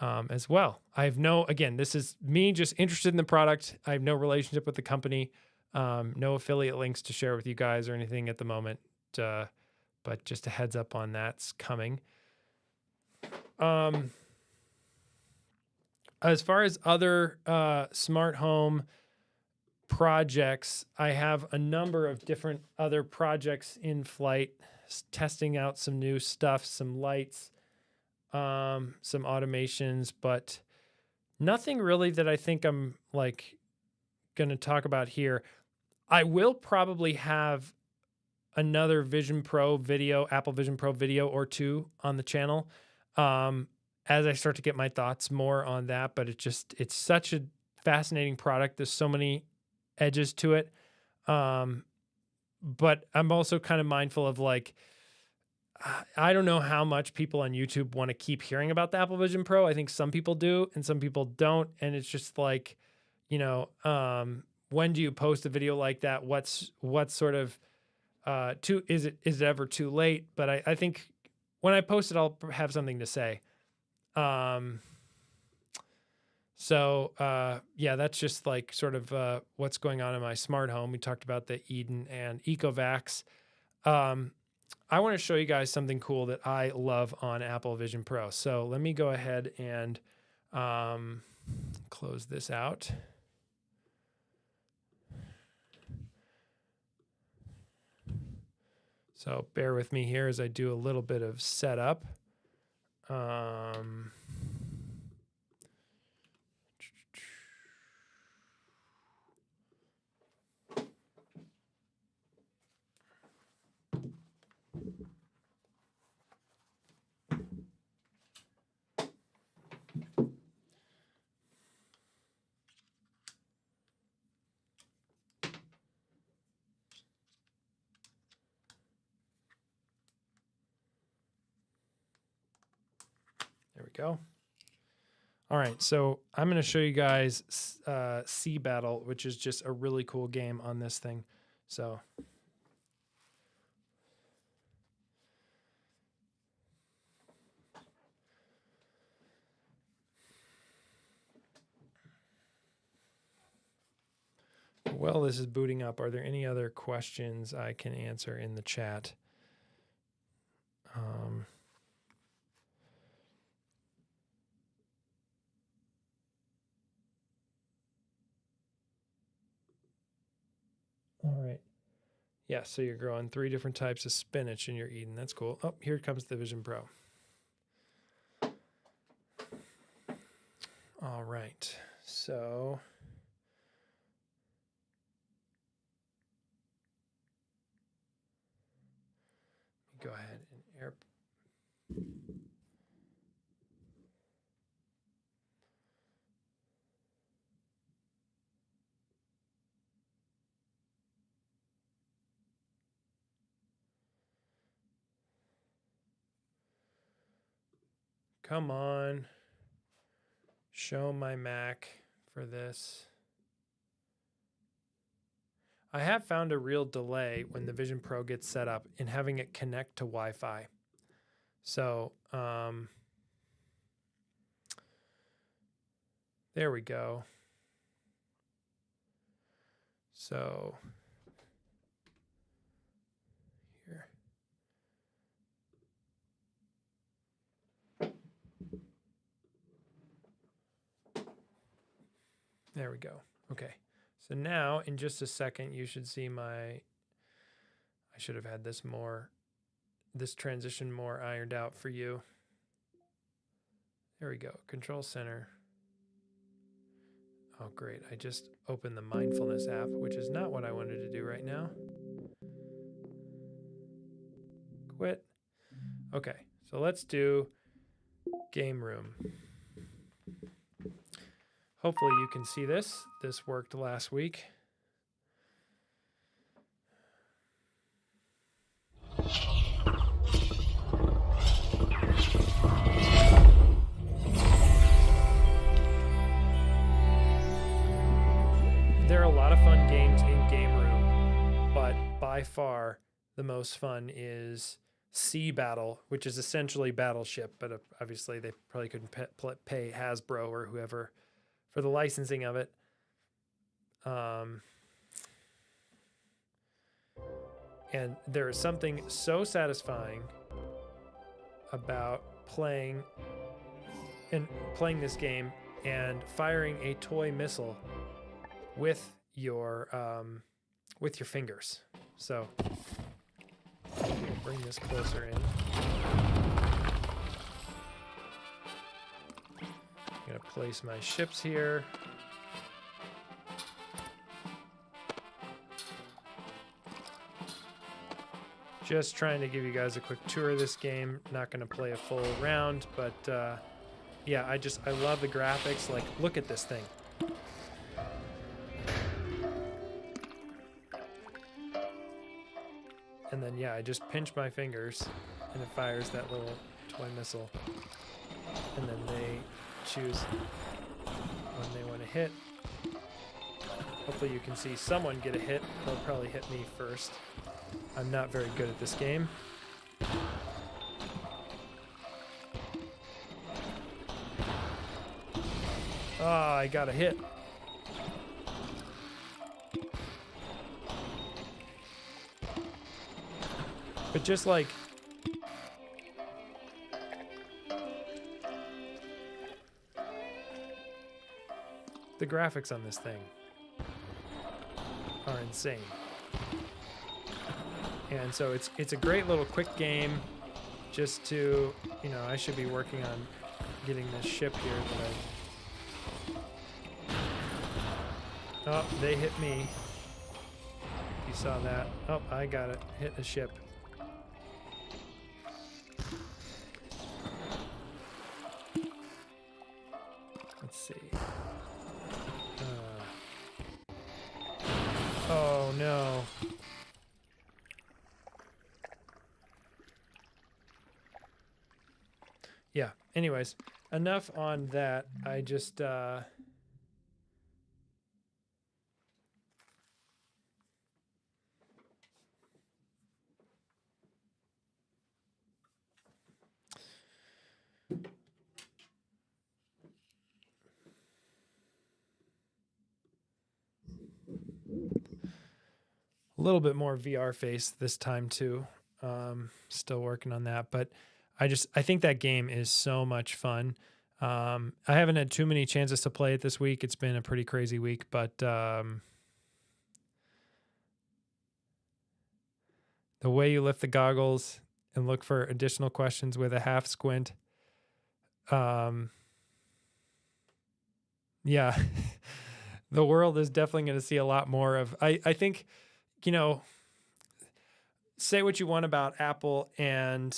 as well. Again, this is me just interested in the product. I have no relationship with the company, no affiliate links to share with you guys or anything at the moment. But just a heads up on that's coming. As far as other smart home projects, I have a number of different other projects in flight, testing out some new stuff, some lights, some automations, but nothing really that I think I'm like going to talk about here. I will probably have another Vision Pro video, Apple Vision Pro video or 2 on the channel as I start to get my thoughts more on that. But it's such a fascinating product. There's so many edges to it. But I'm also kind of mindful of like, I don't know how much people on YouTube want to keep hearing about the Apple Vision Pro. I think some people do and some people don't. And it's just like, when do you post a video like that? What's sort of is it ever too late? But I think when I post it, I'll have something to say. Yeah, that's just like sort of what's going on in my smart home. We talked about the Eden and Ecovacs. I want to show you guys something cool that I love on Apple Vision Pro. So let me go ahead and close this out. So bear with me here as I do a little bit of setup. There we go. All right, so I'm going to show you guys Sea Battle, which is just a really cool game on this thing. So while this is booting up, are there any other questions I can answer in the chat? All right. Yeah, so you're growing 3 different types of spinach in your Eden. That's cool. Oh, here comes the Vision Pro. All right. So go ahead and air. Come on. Show my Mac for this. I have found a real delay when the Vision Pro gets set up in having it connect to Wi-Fi. So there we go. So here. There we go. Okay. So now in just a second, you should see I should have had this transition more ironed out for you. There we go. Control center. Oh, great. I just opened the mindfulness app, which is not what I wanted to do right now. Quit. Okay. So let's do game room. Hopefully you can see this. This worked last week. There are a lot of fun games in Game Room, but by far the most fun is Sea Battle, which is essentially Battleship, but obviously they probably couldn't pay Hasbro or whoever for the licensing of it. And there is something so satisfying about playing this game and firing a toy missile with your fingers. So bring this closer in. I'm gonna place my ships here. Just trying to give you guys a quick tour of this game. Not gonna play a full round, but yeah, I love the graphics. Like, look at this thing. And then, yeah, I just pinch my fingers and it fires that little toy missile. And then they choose when they want to hit. Hopefully you can see someone get a hit. They'll probably hit me first. I'm not very good at this game. Ah, I got a hit. But just like the graphics on this thing are insane. And so it's a great little quick game just to, you know, I should be working on getting this ship here that I... Oh, they hit me. You saw that. Oh, I got it. Hit a ship. Let's see. Oh, no. Yeah, anyways, enough on that. I just... a little bit more VR face this time too. Still working on that, but I think that game is so much fun. I haven't had too many chances to play it this week. It's been a pretty crazy week, but the way you lift the goggles and look for additional questions with a half squint. Yeah, the world is definitely going to see a lot more of, I think, you know, say what you want about Apple and,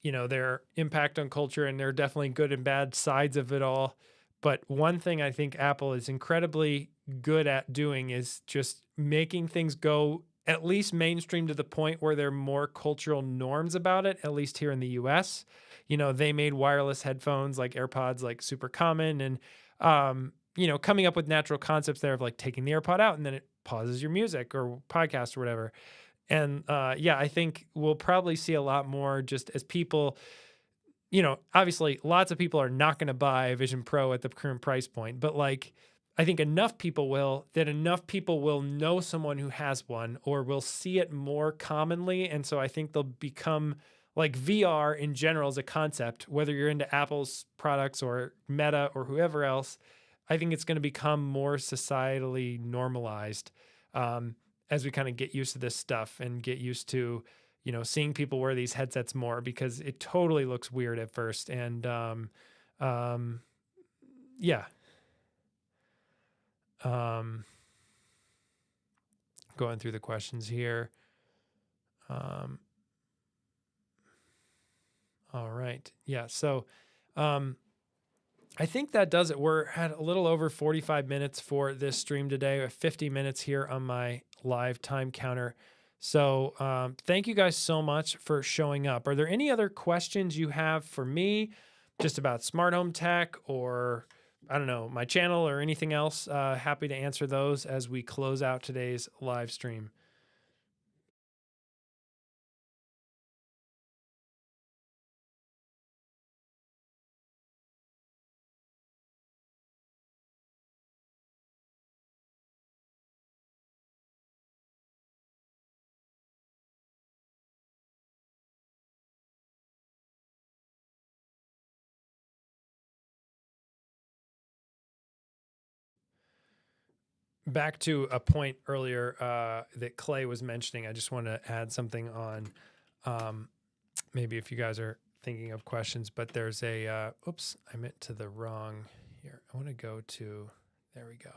you know, their impact on culture, and there are definitely good and bad sides of it all. But one thing I think Apple is incredibly good at doing is just making things go at least mainstream to the point where there are more cultural norms about it, at least here in the US. You know, they made wireless headphones like AirPods like super common, and coming up with natural concepts there of like taking the AirPod out and then it pauses your music or podcast or whatever. And yeah, I think we'll probably see a lot more just as people, obviously lots of people are not going to buy a Vision Pro at the current price point, but like I think enough people will know someone who has one or will see it more commonly. And so I think they'll become like VR in general as a concept, whether you're into Apple's products or Meta or whoever else. I think it's going to become more societally normalized as we kind of get used to this stuff and get used to, seeing people wear these headsets more because it totally looks weird at first. And yeah. Going through the questions here. All right. Yeah. So I think that does it. We're at a little over 45 minutes for this stream today. We have 50 minutes here on my live time counter. So thank you guys so much for showing up. Are there any other questions you have for me just about smart home tech or, I don't know, my channel or anything else? Happy to answer those as we close out today's live stream. Back to a point earlier that Clay was mentioning, I just want to add something on maybe if you guys are thinking of questions, but there's a, oops, I meant to the wrong here. I want to go to, there we go.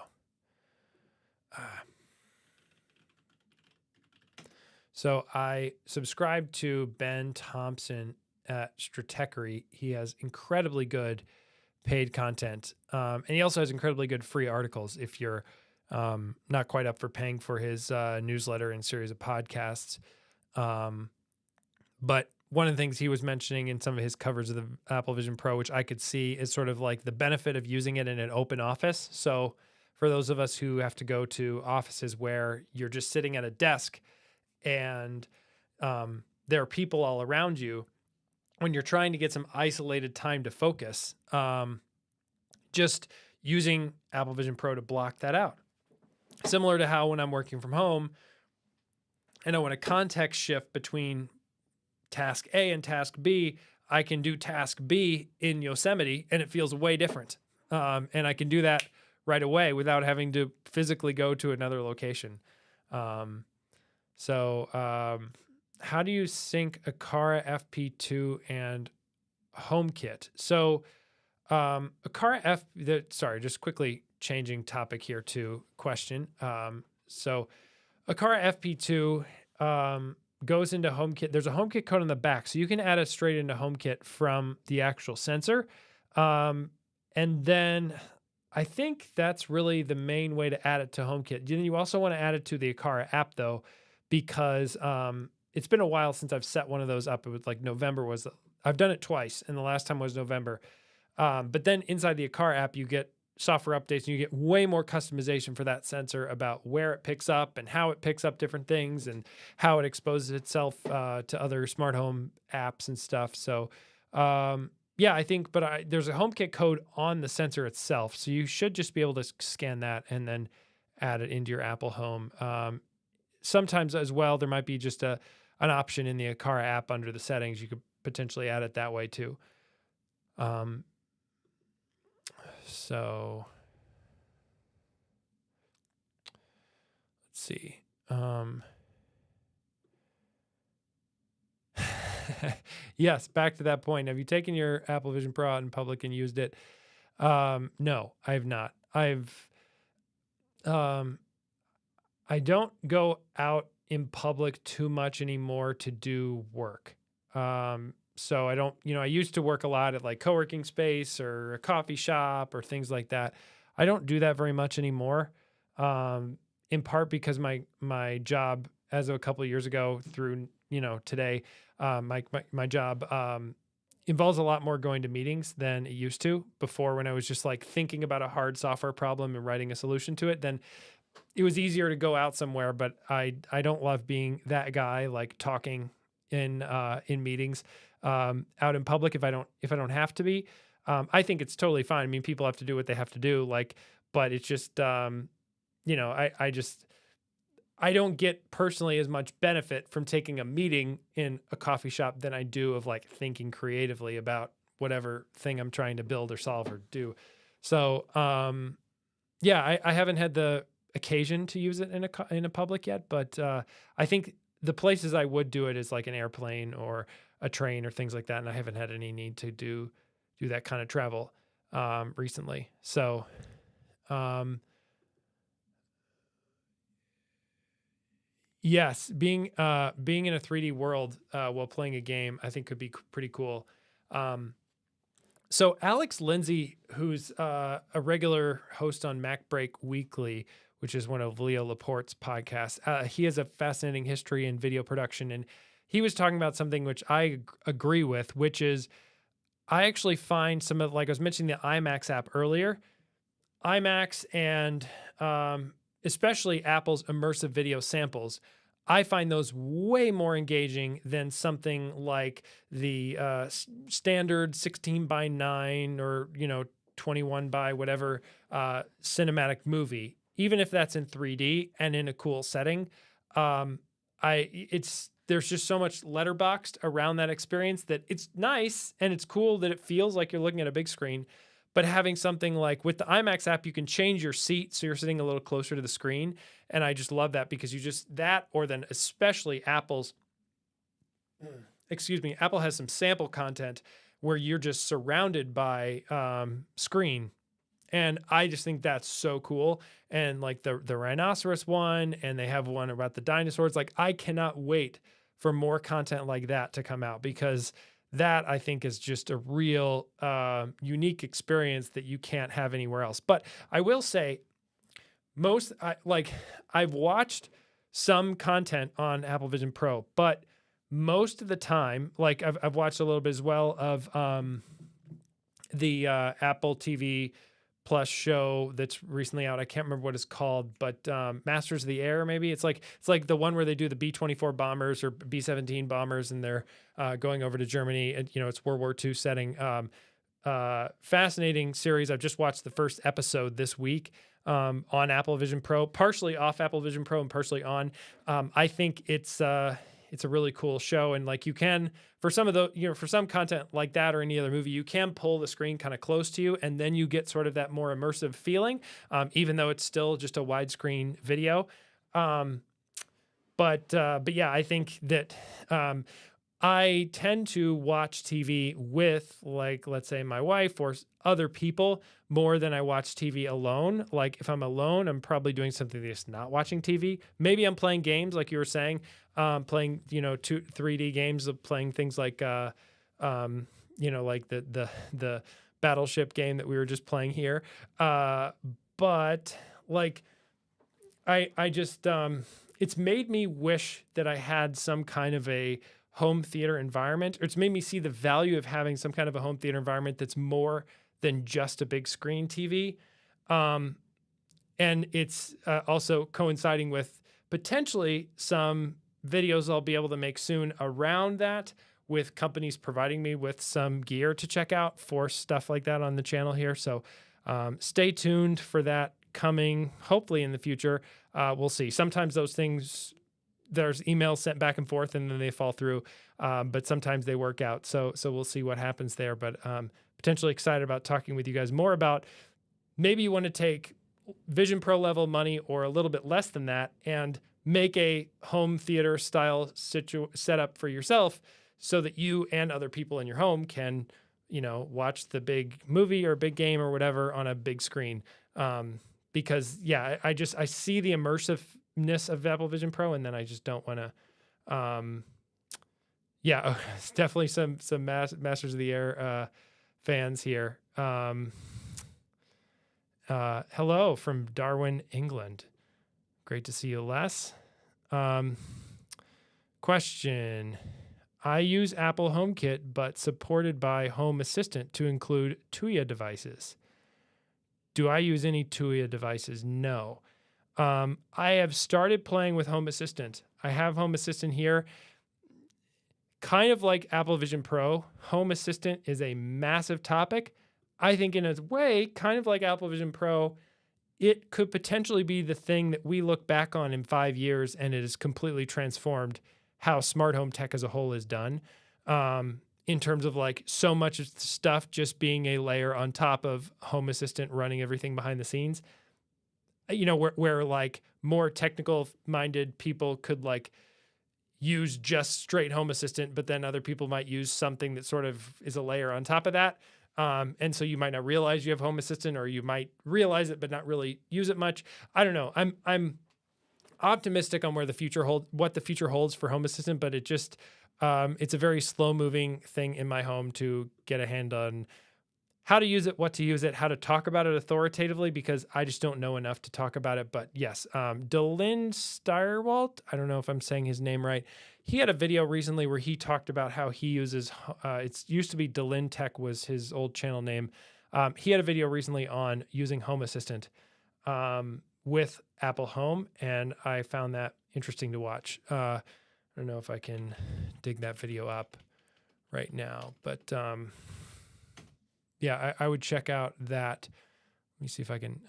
So I subscribe to Ben Thompson at Stratechery. He has incredibly good paid content. And he also has incredibly good free articles if you're not quite up for paying for his newsletter and series of podcasts. But one of the things he was mentioning in some of his covers of the Apple Vision Pro, which I could see, is sort of like the benefit of using it in an open office. So for those of us who have to go to offices where you're just sitting at a desk and there are people all around you, when you're trying to get some isolated time to focus, just using Apple Vision Pro to block that out. Similar to how when I'm working from home, I know when a context shift between task A and task B, I can do task B in Yosemite and it feels way different. And I can do that right away without having to physically go to another location. So how do you sync Aqara FP2 and HomeKit? So Aqara sorry, just quickly changing topic here to question. So Aqara FP2 goes into HomeKit. There's a HomeKit code on the back, so you can add it straight into HomeKit from the actual sensor. And then I think that's really the main way to add it to HomeKit. You also want to add it to the Aqara app though, because it's been a while since I've set one of those up. It was like November I've done it twice, and the last time was November. But then inside the Aqara app, you get software updates and you get way more customization for that sensor about where it picks up and how it picks up different things and how it exposes itself to other smart home apps and stuff. So yeah, I think, but there's a HomeKit code on the sensor itself. So you should just be able to scan that and then add it into your Apple Home. Sometimes as well, there might be just an option in the Aqara app under the settings. You could potentially add it that way too. So let's see. Yes, back to that point. Have you taken your Apple Vision Pro out in public and used it? No, I have not. I don't go out in public too much anymore to do work. So I don't, I used to work a lot at like co-working space or a coffee shop or things like that. I don't do that very much anymore. In part because my job as of a couple of years ago through, today, my job involves a lot more going to meetings than it used to before, when I was just like thinking about a hard software problem and writing a solution to it. Then it was easier to go out somewhere, but I don't love being that guy like talking in meetings out in public if I don't have to be. I think it's totally fine. I mean, people have to do what they have to do, like, but it's just I don't get personally as much benefit from taking a meeting in a coffee shop than I do of like thinking creatively about whatever thing I'm trying to build or solve or do. So, yeah, I haven't had the occasion to use it in a public yet, but I think the places I would do it is like an airplane or a train or things like that, and I haven't had any need to do that kind of travel recently. So, um, yes, being in a 3D world while playing a game, I think could be pretty cool. Um, so Alex Lindsay, who's a regular host on Mac Break Weekly, which is one of Leo Laporte's podcasts, he has a fascinating history in video production, and he was talking about something which I agree with, which is I actually find some of, like I was mentioning the IMAX app earlier, IMAX and especially Apple's immersive video samples. I find those way more engaging than something like the standard 16 by 9 or 21 by whatever cinematic movie, even if that's in 3D and in a cool setting. Um, there's just so much letterboxed around that experience that it's nice and it's cool that it feels like you're looking at a big screen. But having something like with the IMAX app, you can change your seat so you're sitting a little closer to the screen. And I just love that because or then especially Apple's, Apple has some sample content where you're just surrounded by screen. And I just think that's so cool. And like the rhinoceros one, and they have one about the dinosaurs. Like, I cannot wait for more content like that to come out, because that I think is just a real unique experience that you can't have anywhere else. But I will say, I've watched some content on Apple Vision Pro, but most of the time, like I've watched a little bit as well of the Apple TV Plus show that's recently out. I can't remember what it's called, but Masters of the Air, maybe. It's like the one where they do the B-24 bombers or B-17 bombers, and they're going over to Germany, and it's World War II setting. Fascinating series. I've just watched the first episode this week on Apple Vision Pro, partially off Apple Vision Pro and partially on. I think it's a really cool show, and like you can, for some of the for some content like that or any other movie, you can pull the screen kind of close to you, and then you get sort of that more immersive feeling, even though it's still just a widescreen video. But yeah, I think that I tend to watch TV with, like, let's say my wife or other people more than I watch TV alone. Like, if I'm alone, I'm probably doing something that's not watching TV. Maybe I'm playing games, like you were saying, playing 3D games, of playing things like like the Battleship game that we were just playing here. But like, I just it's made me wish that I had some kind of a home theater environment, or it's made me see the value of having some kind of a home theater environment that's more than just a big screen TV. And it's also coinciding with potentially some videos I'll be able to make soon around that, with companies providing me with some gear to check out for stuff like that on the channel here. So stay tuned for that coming, hopefully in the future. We'll see. Sometimes those things, there's emails sent back and forth and then they fall through. But sometimes they work out. So we'll see what happens there. But potentially excited about talking with you guys more about, maybe you want to take Vision Pro level money or a little bit less than that and make a home theater style setup for yourself, so that you and other people in your home can, watch the big movie or big game or whatever on a big screen. Because yeah, I see the immersiveness of Apple Vision Pro, and then I just don't want to. Yeah, it's definitely some Masters of the Air fans here. Hello from Darwin, England. Great to see you, Les. Question. I use Apple HomeKit, but supported by Home Assistant to include Tuya devices. Do I use any Tuya devices? No. I have started playing with Home Assistant. I have Home Assistant here. Kind of like Apple Vision Pro, Home Assistant is a massive topic. I think in a way, kind of like Apple Vision Pro, it could potentially be the thing that we look back on in 5 years and it has completely transformed how smart home tech as a whole is done. In terms of like so much of stuff just being a layer on top of Home Assistant running everything behind the scenes. You know, where like more technical minded people could like use just straight Home Assistant, but then other people might use something that sort of is a layer on top of that. And so you might not realize you have Home Assistant, or you might realize it but not really use it much. I don't know. I'm optimistic on what the future holds for Home Assistant, but it just it's a very slow moving thing in my home to get a hand on how to use it, what to use it, how to talk about it authoritatively, because I just don't know enough to talk about it. But yes, Delin Steyerwalt, I don't know if I'm saying his name right. He had a video recently where he talked about how he uses, it used to be Delin Tech was his old channel name. He had a video recently on using Home Assistant with Apple Home, and I found that interesting to watch. I don't know if I can dig that video up right now, but yeah, I would check out that. Let me see if I can,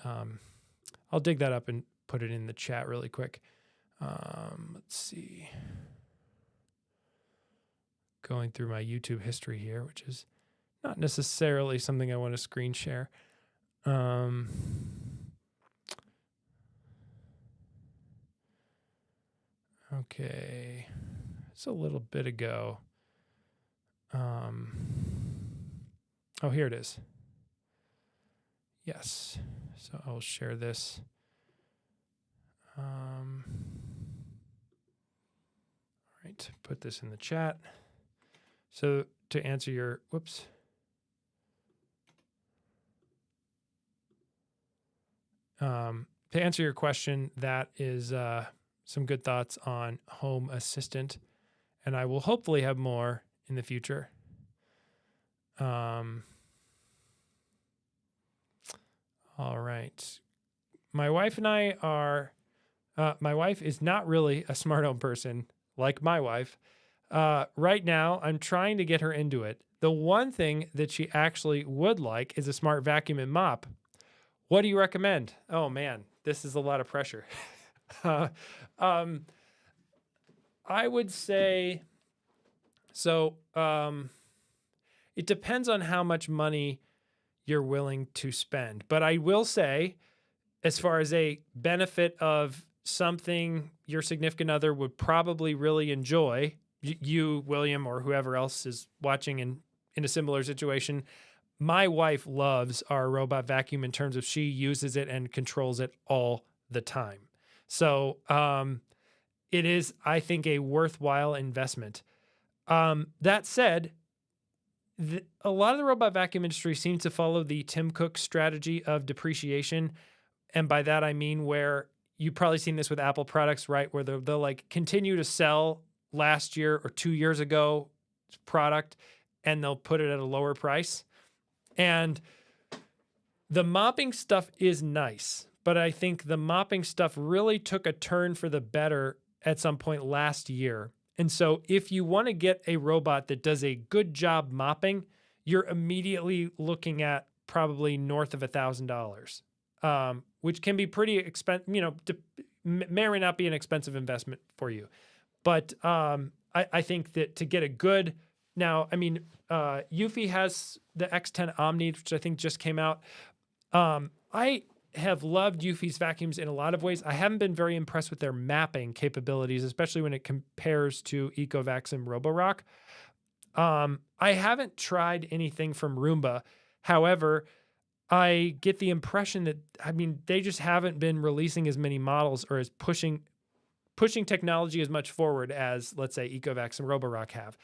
I'll dig that up and put it in the chat really quick. Let's see. Going through my YouTube history here, which is not necessarily something I want to screen share. Okay. It's a little bit ago. Oh, here it is. Yes. So I'll share this. All right, put this in the chat. So to answer your, whoops. To answer your question, that is some good thoughts on Home Assistant, and I will hopefully have more in the future. All right. My wife and I are, my wife is not really a smart home person like my wife. Right now, I'm trying to get her into it. The one thing that she actually would like is a smart vacuum and mop. What do you recommend? Oh man, this is a lot of pressure. I would say, so it depends on how much money you're willing to spend. But I will say, as far as a benefit of something your significant other would probably really enjoy, you, William, or whoever else is watching in a similar situation, my wife loves our robot vacuum in terms of she uses it and controls it all the time. So it is, I think, a worthwhile investment. That said, a lot of the robot vacuum industry seems to follow the Tim Cook strategy of depreciation. And by that, I mean where you've probably seen this with Apple products, right? Where they'll like continue to sell last year or 2 years ago product, and they'll put it at a lower price. And the mopping stuff is nice, but I think the mopping stuff really took a turn for the better at some point last year. And so if you want to get a robot that does a good job mopping, you're immediately looking at probably north of $1,000, which can be pretty expensive, you know, may or may not be an expensive investment for you. But I think that to get a good, now, I mean, Eufy has the X10 Omni, which I think just came out. I have loved Eufy's vacuums in a lot of ways. I haven't been very impressed with their mapping capabilities, especially when it compares to Ecovacs and Roborock. I haven't tried anything from Roomba. However, I get the impression that, I mean, they just haven't been releasing as many models or as pushing technology as much forward as, let's say, Ecovacs and Roborock have.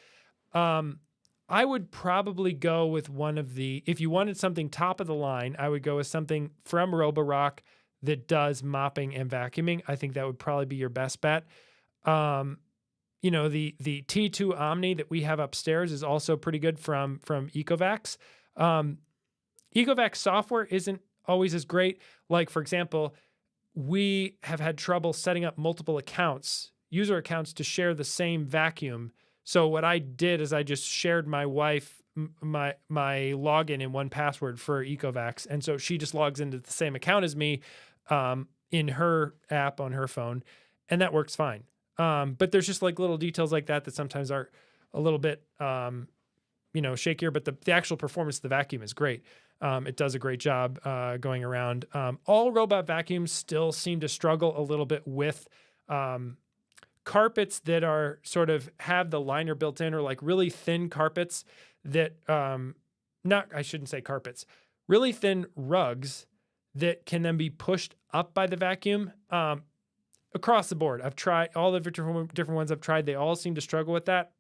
I would probably go with one of the, if you wanted something top of the line, I would go with something from Roborock that does mopping and vacuuming. I think that would probably be your best bet. you know, the T2 Omni that we have upstairs is also pretty good from Ecovacs. Ecovacs software isn't always as great. Like, for example, we have had trouble setting up multiple accounts, user accounts, to share the same vacuum. So what I did is I just shared my wife my login in 1Password for Ecovacs, and so she just logs into the same account as me in her app on her phone, and that works fine. But there's just like little details like that that sometimes are a little bit you know, shakier, but the actual performance of the vacuum is great. It does a great job going around. All robot vacuums still seem to struggle a little bit with carpets that are sort of have the liner built in, or like really thin carpets that, I shouldn't say carpets, really thin rugs that can then be pushed up by the vacuum. Across the board, I've tried all the different ones I've tried. They all seem to struggle with that.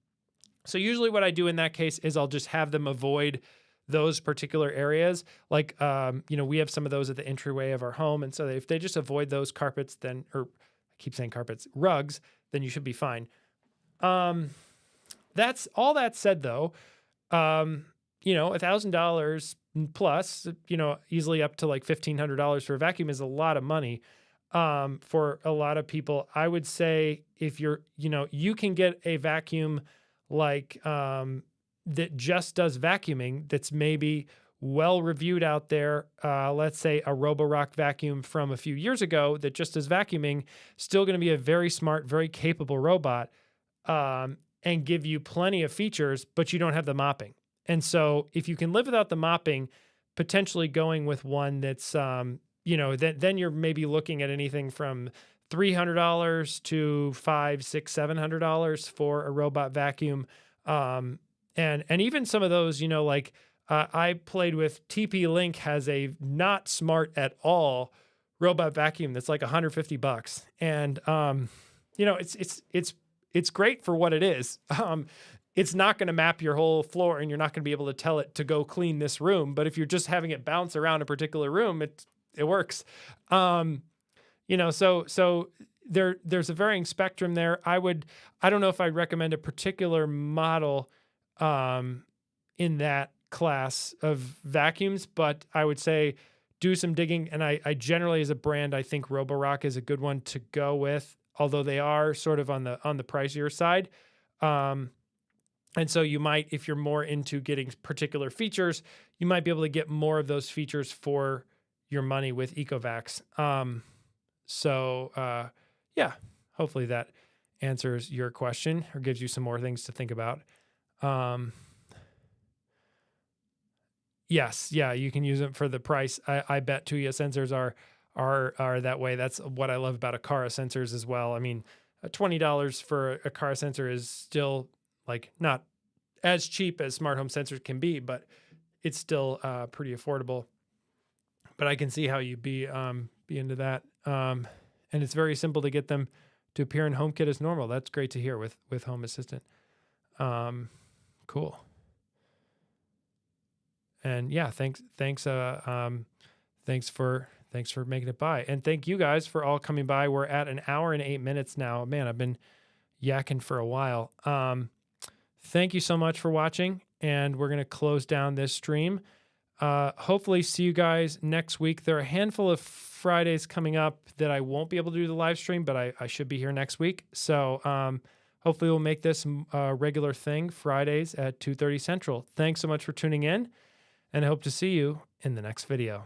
So usually what I do in that case is I'll just have them avoid those particular areas. Like, you know, we have some of those at the entryway of our home. And so if they just avoid those carpets, then, or I keep saying carpets, rugs, then you should be fine. That's all that said though. You know, $1,000 plus, you know, easily up to like $1,500 for a vacuum is a lot of money. For a lot of people, I would say if you're, you know, you can get a vacuum like, that just does vacuuming, that's maybe well reviewed out there. Let's say a Roborock vacuum from a few years ago that just does vacuuming, still going to be a very smart, very capable robot, and give you plenty of features, but you don't have the mopping. And so if you can live without the mopping, potentially going with one that's, you know, then you're maybe looking at anything from $300 to $500, $600, $700 for a robot vacuum. And even some of those, you know, like I played with TP-Link has a not smart at all robot vacuum that's like $150. And, you know, it's great for what it is. It's not going to map your whole floor, and you're not going to be able to tell it to go clean this room. But if you're just having it bounce around a particular room, it works. You know, so there's a varying spectrum there. I don't know if I'd recommend a particular model in that class of vacuums, but I would say do some digging. And I generally, as a brand, I think Roborock is a good one to go with, although they are sort of on the pricier side. And so you might, if you're more into getting particular features, you might be able to get more of those features for your money with Ecovacs. Yeah, hopefully that answers your question or gives you some more things to think about. Yes, yeah, you can use it for the price. I bet Tuya sensors are that way. That's what I love about Aqara sensors as well. I mean, $20 for a Aqara sensor is still like not as cheap as smart home sensors can be, but it's still pretty affordable. But I can see how you'd be into that. And it's very simple to get them to appear in HomeKit as normal. That's great to hear with Home Assistant. Cool. And yeah, thanks for making it by. And thank you guys for all coming by. We're at an hour and 8 minutes now. Man, I've been yakking for a while. Thank you so much for watching, and we're going to close down this stream. Hopefully see you guys next week. There are a handful of Fridays coming up that I won't be able to do the live stream, but I should be here next week. So hopefully we'll make this a regular thing, Fridays at 2:30 Central. Thanks so much for tuning in, and I hope to see you in the next video.